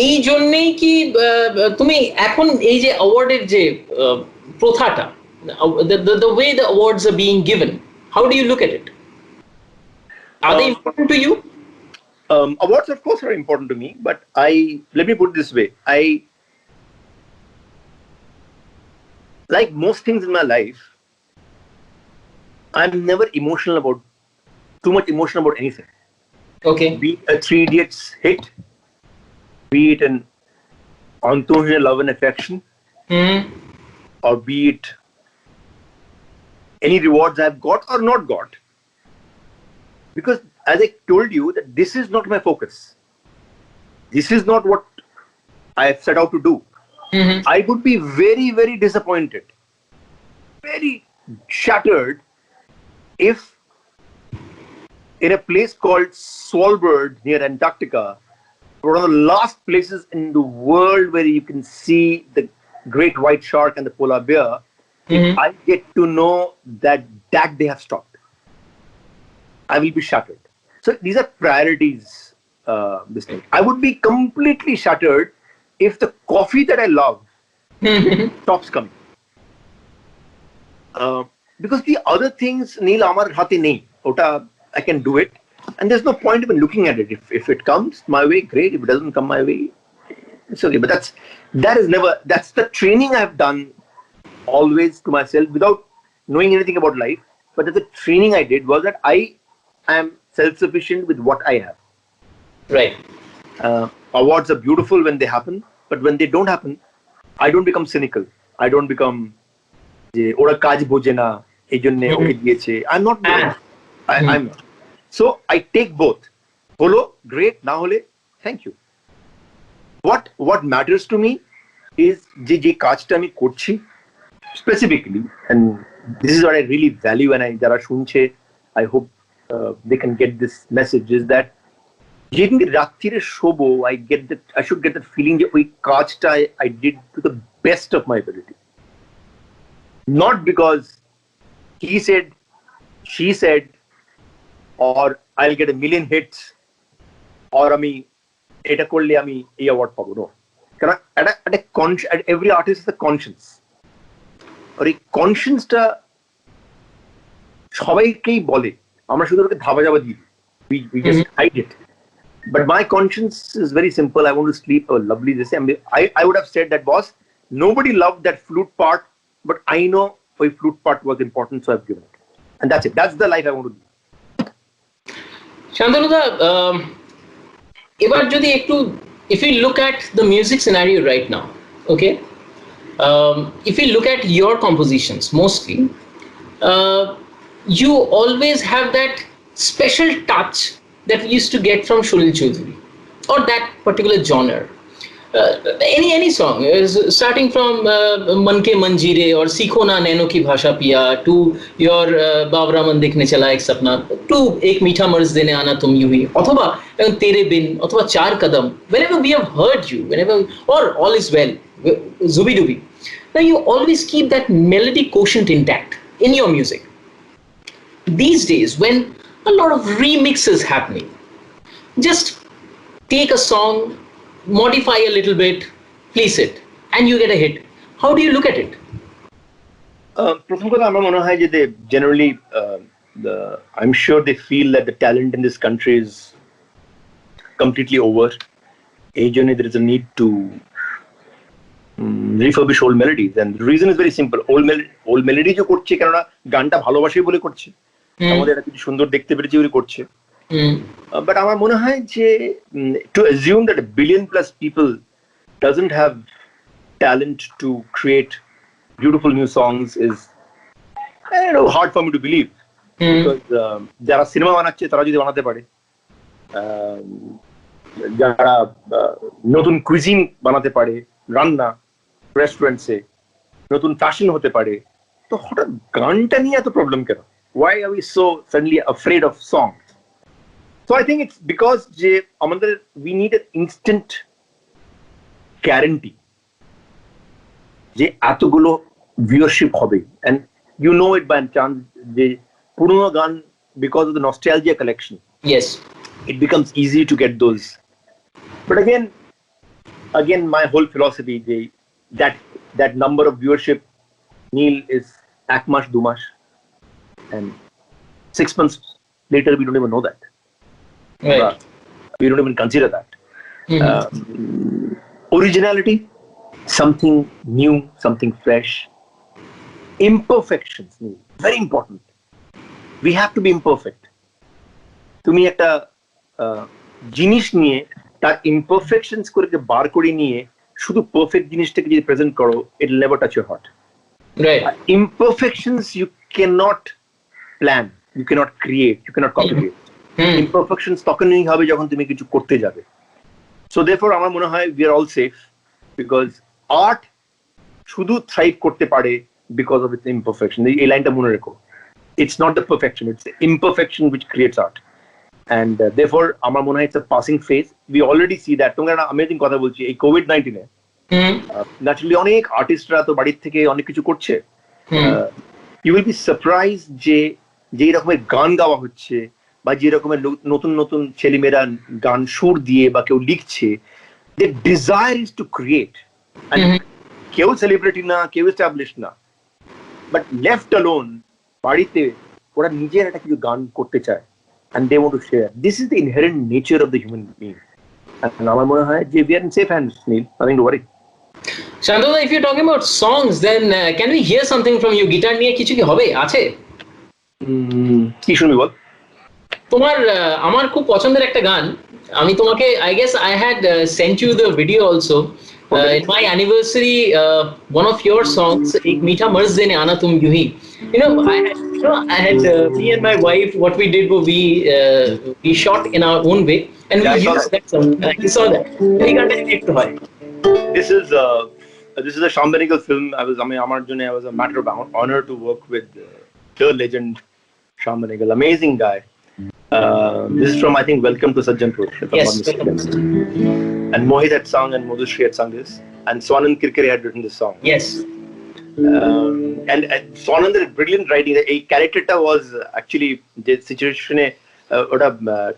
এই জন্যই কি তুমি এখন এই যে awarded যে প্রথাটা, the way the awards are being given, how do you look at it? Are they important to you? Awards, of course, are important to me, but let me put it this way. Like most things in my life, I'm never too much emotional about anything. Okay. Be it a Three Idiots hit, be it an Antonia Love and Affection, or be it any rewards I've got or not got. Because as I told you, that this is not my focus. This is not what I have set out to do. I would be very, very disappointed, very shattered if in a place called Svalbard near Antarctica, one of the last places in the world where you can see the great white shark and the polar bear, if I get to know that they have stopped, I will be shattered. So these are priorities, this thing. I would be completely shattered if the coffee that I love stops coming. Because the other things, Neel, amar hate nahi. Ota, I can do it. And there's no point even looking at it. If it comes my way, great. If it doesn't come my way, it's okay. But that's the training I've done always to myself without knowing anything about life, but the training I did was that I am self-sufficient with what I have. Right. Awards are beautiful when they happen, but when they don't happen, I don't become cynical. I don't become যে ওরা কাজ বোঝে না এই জন্য ওকে দিয়েছে. I'm not doing that. I'm not. So I take both. হলো great, না হলে thank you. What matters to me is যে কাজটা আমি করছি specifically, and this is what I really value, and যারা শুনছে I hope they can get this message, is that যেদিন রাত্রিরে শোবো I should get that feeling যে ওই কাজটা I did to the best of my ability. Not because he said, she said, or I'll get a million hits, or আমি এটা করলে আমি এই অ্যাওয়ার্ড পাবো। No, কারণ every artist has a conscience, আর এই কনসিয়েন্সটা সবাইকেই বলে, আমরা শুধু ওকে ধাবা যাবা দিই, we just hide it. But my conscience is very simple. I want to sleep lovely this. I would have said that, boss, nobody loved that flute part, but I know why flute part was important, so I've given it. And that's it. That's the life I want to live. Shantanu da, if we look at the music scenario right now, okay, if we look at your compositions mostly, you always have that special touch that we used to get from Shulil Choudhury, or that particular genre. Any song, starting from Man Ke Manjeere or Sikho Na Naino Ki Bhasha Piya, to your Babra Man Dekhne Chala Ek Sapna, to Ek Meetha Marz Dene Aana Tum Yu Hi, othoba Tere Bin, othoba Char Kadam, whenever we have heard you, or All Is Well, Zubi Dubi, now you always keep that melody quotient intact in your music. These days, when a lot of remixes happening, just take a song, modify a little bit, place it, and you get a hit. How do you look at it? প্রথম কথা আমার মনে হয় যে they generally I'm sure they feel that the talent in this country is completely over. এই জন্য there is a need to refurbish old melodies, and the reason is very simple. old melody যে করছে, কেননা গানটা ভালোবাসে বলে করছে, আমাদের এটা কিছু সুন্দর দেখতে পেরেছি বলে করছে। But আমার মনে হয় যে to assume that 1 billion plus people doesn't have talent to create beautiful new songs is hard for me to believe. Because যারা সিনেমা বানাচ্ছে তারা যদি বানাতে পারে, যারা নতুন কুইজিন বানাতে পারে, রান্না রেস্টুরেন্টসে নতুন ফ্যাশন হতে পারে, তো হঠাৎ গানটা নিয়ে এত প্রবলেম কেন? Why are we so suddenly afraid of songs? So I think it's because we need an instant guarantee যে এতগুলো viewership হবে, and you know it by chance যে পুরনো গান, because of the nostalgia collection, yes, it becomes easy to get those. But again my whole philosophy that number of viewership, Neel, is ek mash du mash, and 6 months later we don't even know that. Right. We don't even consider that. Originality, something new, something fresh. Imperfections, very important. We have to be imperfect. তুমি একটা জিনিস নিয়ে তার imperfections করে বার করে নিয়ে শুধু perfect জিনিসটাকে যদি present করো, it will never touch your heart. Right. Imperfections you cannot plan, you cannot create, you cannot copyright. Imperfections তখনই হবে যখন তুমি কিছু করতে যাবে. So therefore আমার মনে হয় we are all safe, because art শুধু thrive করতে পারে because of its imperfection. এই লাইনটা মনে রেখো. It's not the perfection, it's the imperfection which creates art. And therefore আমার মনে হয় it's a passing phase. We already see that. তোমরা একটা amazing কথা বলছি, এই COVID-19 এ ন্যাচারালি অনেক আর্টিস্টরা তো বাড়ির থেকে অনেক কিছু করছে। You will be surprised যে রকমের গান গাওয়া হচ্ছে, বা যে রকমের নতুন নতুন ছেলেমেয়েরা গান সুর দিয়ে বা কেউ লিখছে, the desire is to create, and কেউ সেলিব্রিটি না, কেউ এস্টাবলিশ না, বাট লেফট অ্যালোন বাড়িতে ওরা নিজের একটা কিছু গান করতে চায়, and they want to share. This is the inherent nature of the human being, and আমার মনে হয় যে we are in safe hands, Neel, nothing to worry. Shantanu, if you're talking about songs, then can we hear something from you? Guitar niye kichu ki hobe ache? কি শুনবি বল? তোমার আমার খুব পছন্দের একটা গান, আমি তোমাকে I guess I had sent you the video also. In my anniversary, one of your songs, "Ek Meetha Marz Dene Aana Tum Yuh Hi." I had me and my wife. What we did was we shot in our own way, and we used that song. You saw that. We got it. This is a Shyam Benegal film. I was a matter of honor to work with the legend Shyam Benegal. Amazing guy. This is from, I think, Welcome to Sajjanpur. Yes. And Mohit had sung and Madhushree had sung this. And Swanand Kirkare had written this song. Yes. And Swanand had brilliant writing. A character was actually the situation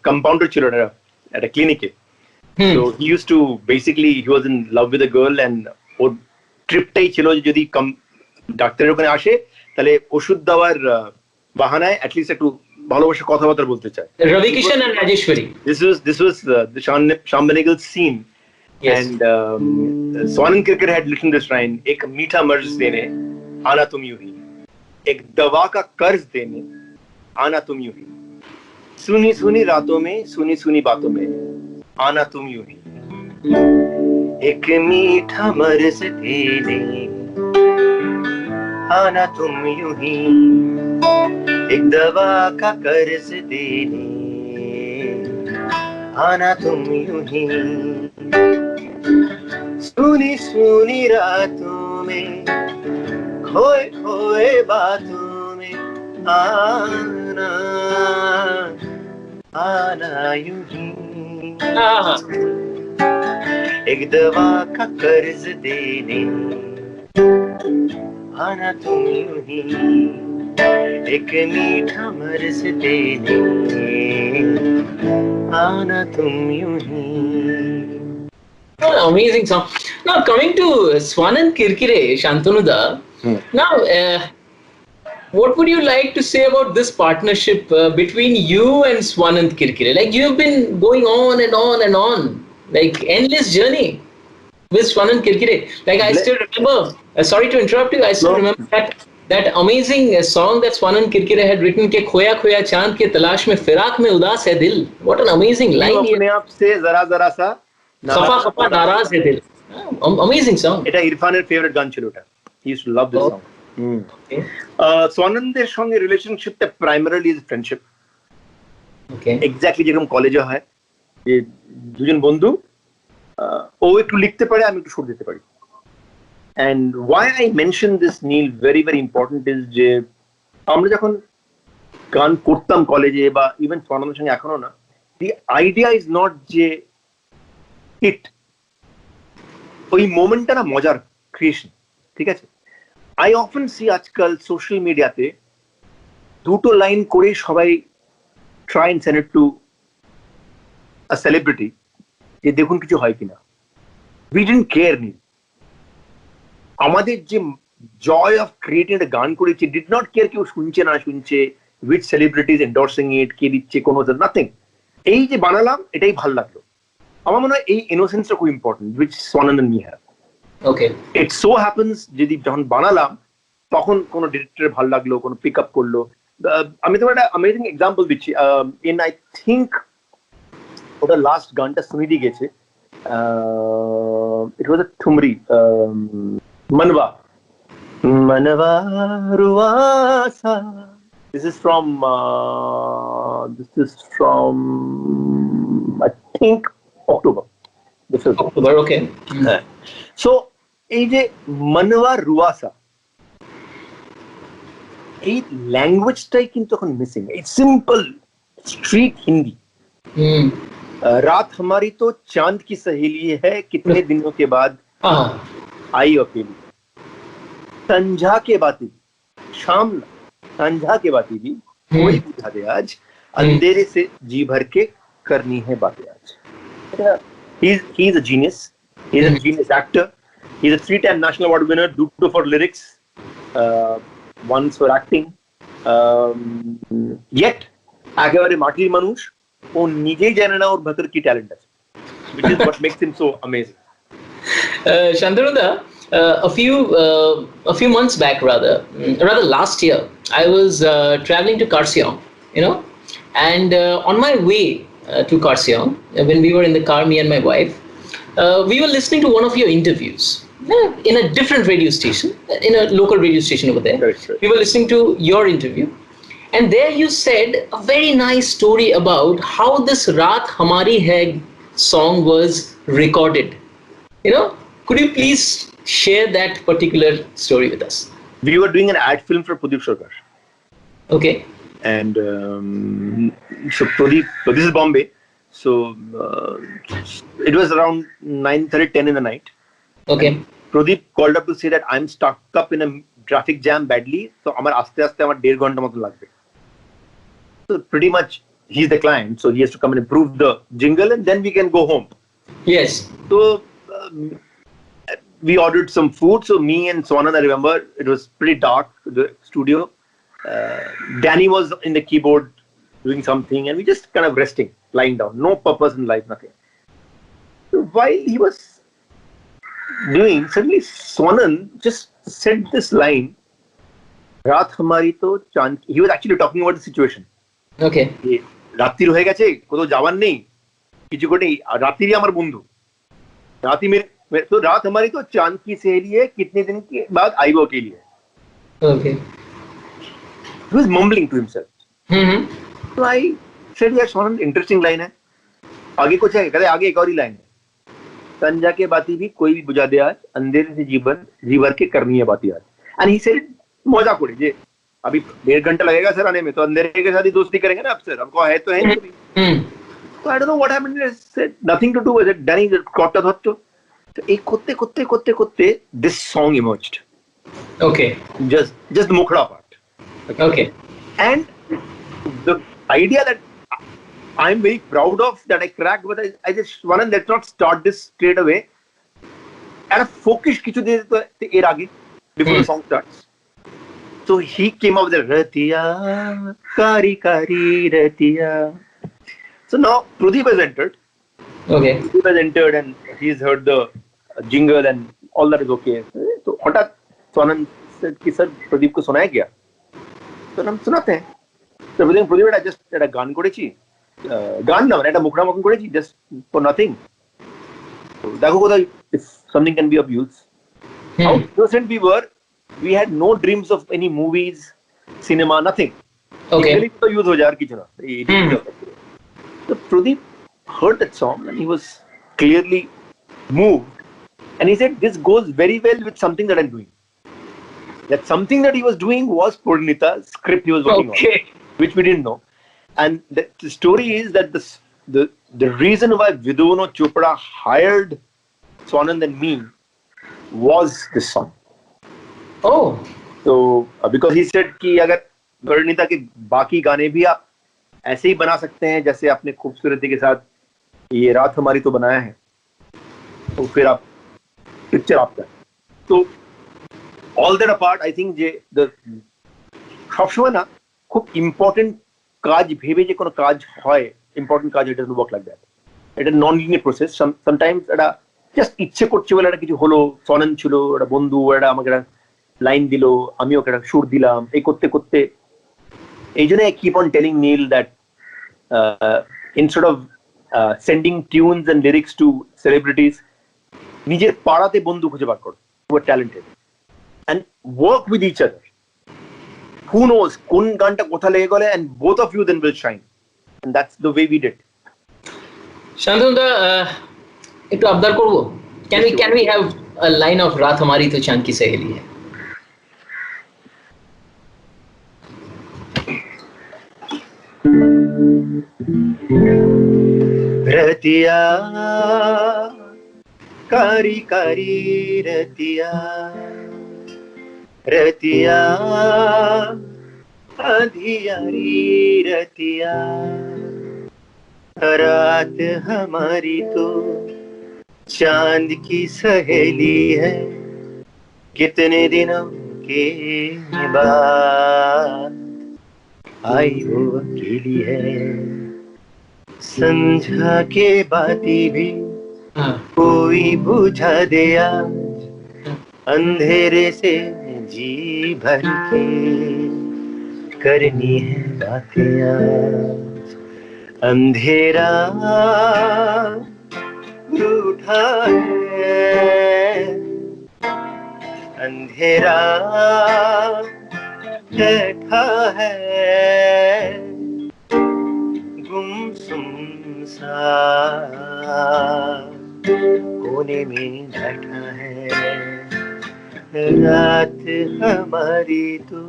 compounder chilo at a clinic. So he used to he was in love with a girl, and or trip tai chilo jodi ডাক্তারের ওখানে আসে তাহলে ওষুধ দেওয়ার বাহানায় at least একটু ভালোবাসা কথাবার্তা বলতে চায়। Ravi Kishan and Rajeshwari. This was the Shyam Benegal scene. Yes. And Swanand Kirkare had written this line, "Ek meetha marz dene aana tum yuh hi, ek dawa ka qarz dene aana tum yuh hi, suni suni raaton mein suni suni baaton mein aana tum yuh hi, ek meetha marz dene aana tum yuh hi, एक दवा का कर्ज देने आना तुम यूं ही, सुनी सुनी रातों में खोए खोए बातों में आना आना यूं ही, एक दवा का कर्ज देने आना तुम यूं ही, एक मीठा मर्ज देने आना तुम यूं ही। Amazing song. Now coming to Swanand Kirkare, Shantanu da. Now, what would you like to say about this partnership between you and Swanand Kirkare? Like, you've been going on and on and on, like endless journey with Swanand Kirkare. Like, I still remember. Sorry to interrupt you. I still remember that amazing song that Swanand Kirkare had written, ke khoya khoya chand ke talash mein firak mein udaas hai dil. What an amazing line. apne aap se zara zara sa khafa khafa naraz hai dil. Amazing song. Eta Irfaner favorite gaan chilo ta. He used to love this song. Okay. Swananদের সঙ্গে রিলেশনশিপটা primarily is friendship. Okay. Exactly যেরকম কলেজে হয় যে দুজন বন্ধু ও একটু লিখতে পারে আমি একটু সুর দিতে পারি। And why I mention this, Neel, very very important is যে আমরা যখন গান করতাম কলেজে বা ইভেন সনন্দের সঙ্গে এখনো না, the idea is not যে হিট, ওই মোমেন্টটা না মজার ক্রিয়েশন, ঠিক আছে? I often see আজকাল সোশ্যাল মিডিয়াতে দুটো লাইন করে সবাই try and send it to a celebrity যে দেখুন কিছু হয় কিনা। We didn't care, Neel. আমাদের যে জয় অফ ক্রিয়েটিং একটা গান করেছি, ডিড নট কেয়ার কেউ শুনছে না শুনছে, উইথ সেলিব্রিটিজ এন্ডোর্সিং ইট, কে দিচ্ছে কোনো নাথিং। এই যে বানালাম এটাই ভালো লাগলো। আমার মনে হয় এই ইনোসেন্সটা খুব ইম্পর্টেন্ট, উইচ সোনানন্দ and me have. Okay, it so happens যদি যখন বানালাম তখন কোনো ডিরেক্টর ভালো লাগলো, কোনো পিক আপ করলো। আমি তোমার একটা অ্যামেজিং এক্সাম্পল দিচ্ছি। ইন আই থিঙ্ক ওটা লাস্ট গানটা সুনিধি গেছে, ইট ওয়াজ আ ঠুমরি, Manwa Ruasa. This is from I think October. This is October, okay. So এই যে Manwa Ruasa, এই ল্যাঙ্গুয়েজটাই কিন্তু এখন missing. It's simple street Hindi. रात हमारी तो चांद की सहेली है, कितने दिनों के बाद आई अकेली, संझा के बाती शाम संझा के बाती भी कोई बुझा दे आज, अंधेरे से जी भर के करनी है बातें आज। He is a genius. He is a genius actor. He is a 3-time national award winner, 2 for lyrics, once for acting. Yet একেবারে মাটির মানুষ, ও নিজেই জানে না ওর ভেতর কি ট্যালেন্ট আছে, which is what makes him so amazing. Shantanu, a few months back, rather last year, I was traveling to Karsiong, and on my way to Karsiong, when we were in the car, me and my wife, we were listening to one of your interviews in a different radio station, in a local radio station over there. Right. We were listening to your interview, and there you said a very nice story about how this Raat Hamari Hai song was recorded. Could you please share that particular story with us? We were doing an ad film for Pradeep Sarkar. Okay. And so Pradeep, so this is Bombay. So it was around 9:30, 10 in the night. Okay. Pradeep called up to say that I'm stuck up in a traffic jam badly. So amar aste aste amar 1.5 ghanta mato lagbe. So pretty much he's the client. So he has to come and improve the jingle and then we can go home. Yes. So we ordered some food. So me and Swanand, I remember it was pretty dark, the studio. Danny was in the keyboard doing something and we just kind of resting, lying down. No purpose in life, nothing. So while he was doing, suddenly Swanand just said this line, Raat Hamari to Chand. He was actually talking about the situation. Okay. রাত্রি হয়ে গেছে কোথাও যাওয়ার নেই কিছু করে রাত্রি আমার বন্ধু राती मेरे तो रात हमारी तो चांद की सहेली है कितने दिन के बाद आईबो के लिए okay he was mumbling to himself so I said यार सोनन इंटरेस्टिंग लाइन है आगे कुछ है कहते आगे एक और ही लाइन है संजा के बाती भी कोई भी बुझा दे आज अंधेरे से जीवर के करनी है बाती आज and he said मजाक उड़े जे अभी 1.5 घंटा लगेगा सर आने में तो अंधेरे के साथ ही दोस्ती करेंगे ना अब सर हमको है तो है नहीं so I don't know what happened. I said nothing to do with it. Danny got the thought to. So kotte, this song emerged. Okay. Just the Mukhra part. Okay. And the idea that I'm very proud of that I cracked, but I just wanted let's not start this straight away. And a focus kichu de the air age before the song starts. So he came up with the Ratiya Kari Kari Ratiya. So now Pradeep has entered. Okay. Pradeep has entered and he's heard the jingle and all that is okay. So हठात Swanand said कि sir Pradeep को सुनाया क्या? तो हम सुनाते हैं. So Pradeep had just একটা গান করেছি. গান না মানে একটা মুখড়া মতন করেছি just for nothing. So দেখো কোথায় if something can be of use. How innocent we were. We had no dreams of any movies, cinema, nothing. Okay. तो use हो जाए Kitchener. So Pradeep heard that song and he was clearly moved and he said this goes very well with something that I'm doing. That something that he was doing was Purnita's script he was working on, which we didn't know. And the story is that the reason why Viduno Chopra hired Swanand and me was this song. Oh. So because he said कि अगर Purnita के बाकी गाने भी आप ऐसे ही बना सकते हैं जैसे आपने खूबसूरती के साथ ये रात हमारी तो बनाया है तो फिर आप पिक्चर आपका तो all that apart I think যে the সবসময় না খুব ইম্পর্টেন্ট কাজ ভেবে যে কোনো কাজ হয় ইম্পর্টেন্ট কাজ it doesn't work like that এটা নন লিনিয়ার প্রসেস sometimes এটা জাস্ট ইচ্ছে করছে বলে একটা কিছু হলো সনন ছিল একটা বন্ধু এটা আমাকে একটা লাইন দিল আমিও একটা সুর দিলাম এই করতে করতে এই জন্য I keep on telling Neel that instead of sending tunes and lyrics to celebrities নিজের পাড়াতে বন্ধু খুঁজে বার করো who are talented and work with each other who knows কোন গানটা কোথা লেগে গেলে and both of you then will shine and that's the way we did শান্তনুদা একটু আবদার করব can we have a line of रात हमारी तो चांद की सहेली है रतिया कारी कारी रतिया रतिया अंधियारी रतिया रात हमारी तो चांद की सहेली है कितने दिनों के बाद आई वो अकेली है संझा के बाती भी कोई बुझा दे आज अंधेरे से जी भर के करनी है बातें आज अंधेरा रूठा है अंधेरा बैठा है गुमसुम सा कोने में बैठा है रात हमारी तो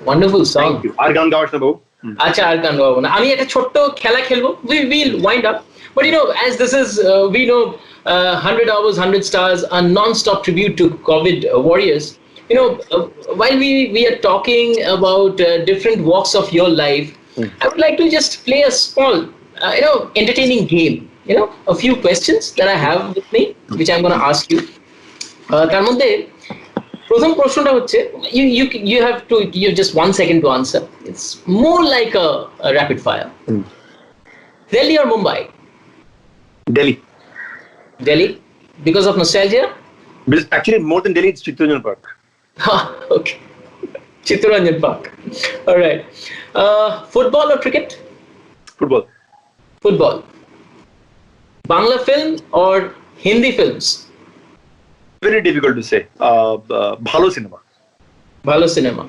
Wonderful song. Thank you. আর গান গাওয়ার না বউ আচ্ছা আর গান গাবো না আমি একটা ছোট্ট খেলা খেলবো we will wind up but you know as this is we know 100 hours 100 stars a non-stop tribute to COVID warriors you know while we are talking about different walks of your life I would like to just play a small you know entertaining game you know a few questions that I have with me which I'm going to ask you তার মধ্যে প্রথম প্রশ্নটা হচ্ছে you have to you have just 1 second to answer it's more like a rapid fire Delhi or Mumbai Delhi because of nostalgia because actually more than Delhi it's Chittaranjan Park okay Chittaranjan Park all right football or cricket football Bangla film or Hindi films very difficult to say bhalo cinema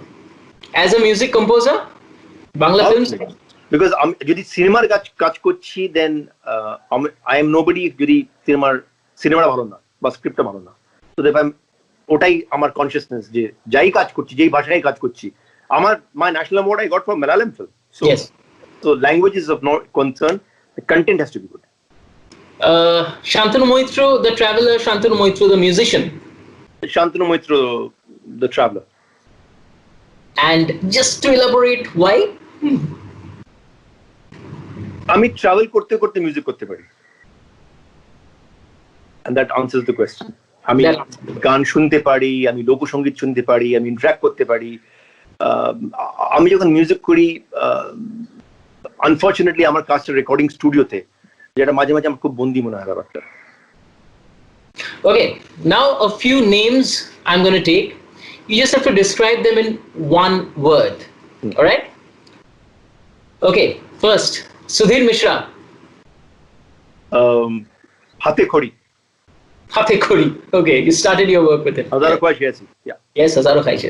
as a music composer Bangla films because jodi cinema কাজ করছি then I am nobody যদি সিনেমাটা ভালো না বা স্ক্রিপ্টটা ভালো না so if I'm ওটাই আমার কনসিয়াসনেস যে যাই কাজ করছি যেই ভাষায় কাজ করছি আমার my national award I got for Malayalam film so yes so language is of no concern the content has to be good Shantanu Moitra the traveler Shantanu Moitra the musician Shantanu Moitra the traveler and just to elaborate why আমি travel করতে করতে music করতে পারি and that answers the question আমি গান শুনতে পারি আমি লোকসঙ্গীত শুনতে পারি আমি ইন্টারঅ্যাক্ট করতে পারি আমি যখন মিউজিক করি আনফরচুনেটলি আমার কাজটা রেকর্ডিং স্টুডিওতে যেটা মাঝে মাঝে আমার খুব বন্দি মনে হয় ব্যাপারটা okay now a few names I'm going to take you just have to describe them in one word all right okay first Sudhir Mishra হাতে খড়ি okay you started your work with him হাজারো খাইছি yeah yes হাজারো খাইছি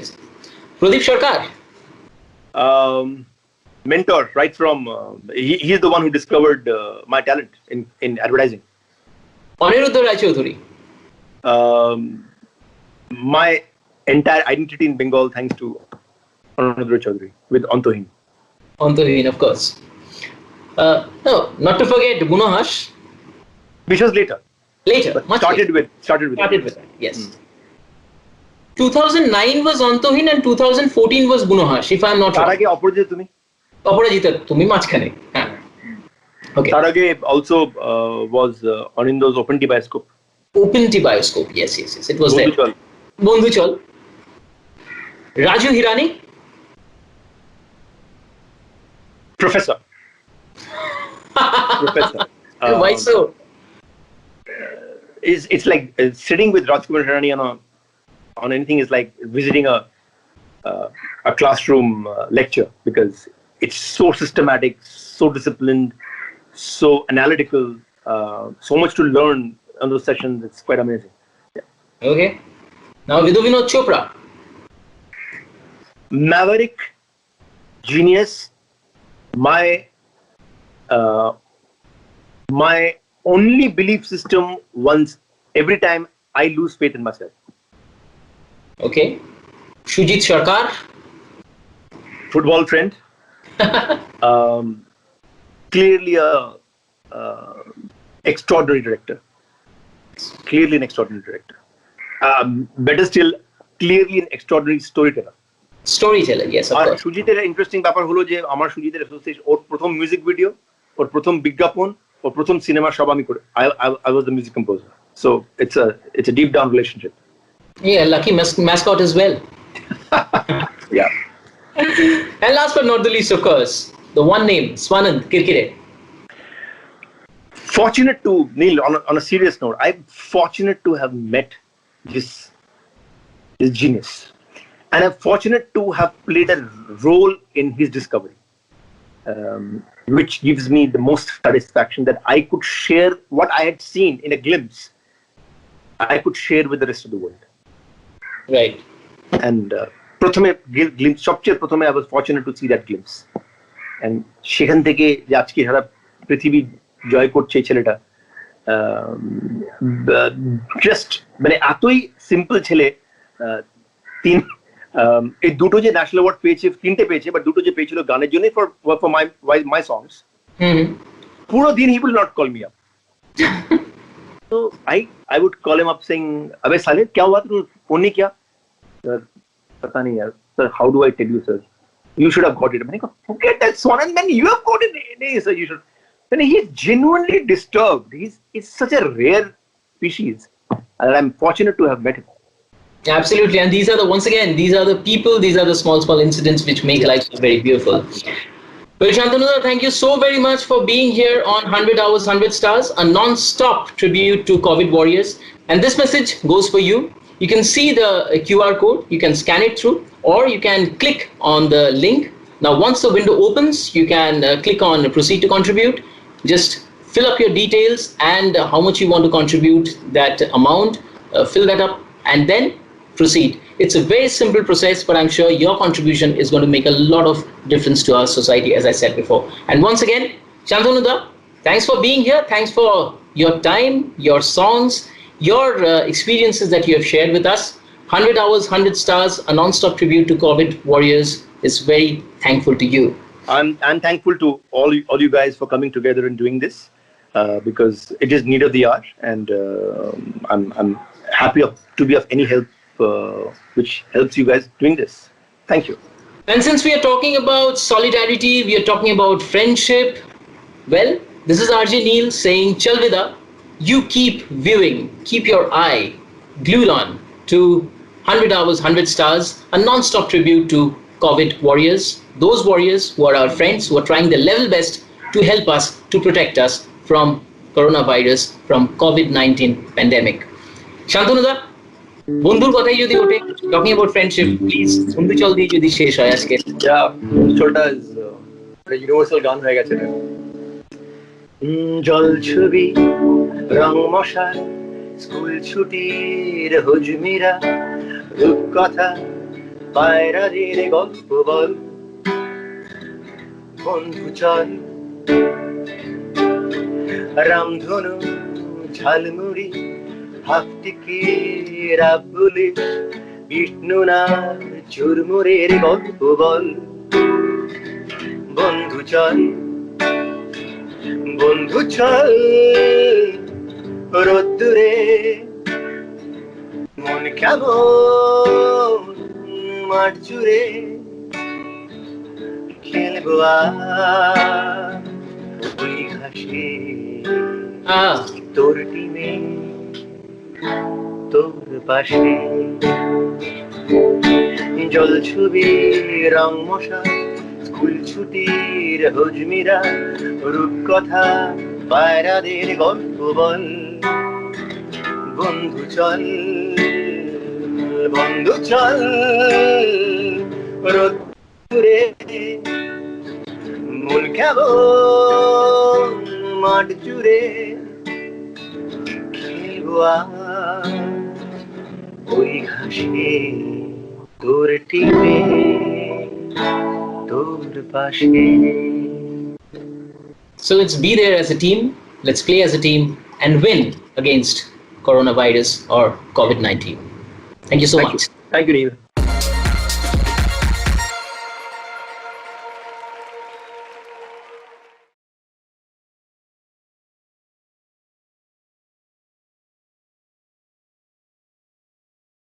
Pradeep Sarkar mentor right from he is the one who discovered my talent in advertising Aniruddha Rai Chaudhuri my entire identity in Bengal thanks to Aniruddha Chaudhuri with Antohin of course no not to forget Gunahash which was later but started with that, yes 2009 was Antohin and 2014 was Gunahash if I'm not wrong তার আগে অপরাজিতা তুমি মাঝখানে হ্যাঁ okay তার আগে also was Anindo's Open T Bioscope yes it was there বন্ধু চল Raju Hirani professor why so it's like sitting with Rajkumar Hirani on anything is like visiting a classroom lecture because it's so systematic, so disciplined, so analytical, so much to learn on those sessions. It's quite amazing. Yeah. Okay. Now Vidhu Vinod Chopra. Maverick, genius. My only belief system once every time I lose faith in myself. Okay. Shujit Sarkar. Football friend. Clearly extraordinary director. Clearly an extraordinary director. Better still, clearly an extraordinary storyteller. Yes, of course. সুজিতের interesting ব্যাপার হলো যে আমার সুজিতের association ওর প্রথম music video ওর প্রথম বিজ্ঞাপন ওর প্রথম cinema সব আমি করে I was the music composer. So it's a deep down relationship. Yeah, lucky mascot as well. Yeah. And last but not the least, of course, the one name, Swanand Kirkire. fortunate to, Neel, on a serious note, I'm fortunate to have met this genius. And I'm fortunate to have played a role in his discovery, which gives me the most satisfaction that I could share what I had seen in a glimpse. I could share with the rest of the world. Right. And প্রথমে glimpse, সবচেয়ে প্রথমে I was fortunate to see that glimpse. And সেখান থেকে যে আজকে সারা পৃথিবী জয় করছে এই ছেলেটা, জাস্ট মানে এতই সিম্পল ছেলে, এই দুটো যে ন্যাশনাল অ্যাওয়ার্ড পেয়েছে, তিনটে পেয়েছে, বাট দুটো যে পেয়েছিল গানের জন্য ফর মাই সংস, পুরো দিন he will not call me up. So I would call him up saying, "अबे साले क्या हुआ, तू फोन नहीं किया?" Sir, पता नहीं यार. Sir, how do I tell you, sir? You should have got it. मैंने कहा, forget that one, and then you have got it. No, sir, you should. And he is genuinely disturbed. He's such a rare species, and I'm fortunate to have met him. Absolutely, and these are the people, these are the small incidents which make life very beautiful. Well, Shantanu, thank you so very much for being here on 100 Hours, 100 Stars, a non-stop tribute to COVID warriors. And this message goes for you. You can see the QR code, you can scan it through, or you can click on the link. Now, once the window opens, you can click on proceed to contribute. Just fill up your details and how much you want to contribute, that amount, fill that up, and then proceed. It's a very simple process, but I'm sure your contribution is going to make a lot of difference to our society, as I said before. And once again, Shantanu, thanks for being here. Thanks for your time, your songs, your experiences that you have shared with us. 100 Hours, 100 Stars, a non-stop tribute to COVID warriors, is very thankful to you. I'm thankful to all you guys for coming together and doing this, because it is need of the hour, and I'm happy to be of any help which helps you guys doing this. Thank you. And since we are talking about solidarity, we are talking about friendship, well, this is RJ Neel saying, Chalvida, you keep viewing, keep your eye glued on to 100 Hours, 100 Stars, a non-stop tribute to COVID warriors, those warriors who are our friends, who are trying their level best to help us, to protect us from coronavirus, from COVID-19 pandemic. Shantanu, বন্ধুর কথাই যদি ওঠে, talking about friendship, please বন্ধু চল দিয়ে যদি শেষ হয় আজকে। ছোটটা ইউনিভার্সাল গান হয়ে গেছে। জল ছবি, রং মশার, স্কুল ছুটির হুজমিরা, রূপকথা, পায়রাদের গল্প বল, বন্ধু চল, রামধনু, ঝালমুড়ি, হাফটিকি, রাবুলি, বিষ্ণু না চুরমুরের গল্প বল, বন্ধু চল, বন্ধু চল, রোদ্দুরে মন কেমন মাঠ জুড়ে, খেলবো ওই ঘাসে, তোর টিমে তোর পাশে, জল ছবি, রং মশা, স্কুল ছুটির হুজমিরা, রূপকথা, পায়রাদের গল্প বল, বন্ধু চল, বন্ধু চল, রোদ্দুরে মন কেমন মাঠ জুড়ে, খেলবো ওই ঘাসে, তোর টিমে তোর পাশে। So let's be there as a team, let's play as a team, and win against coronavirus or COVID-19. Thank you so much. Thank you, Neel.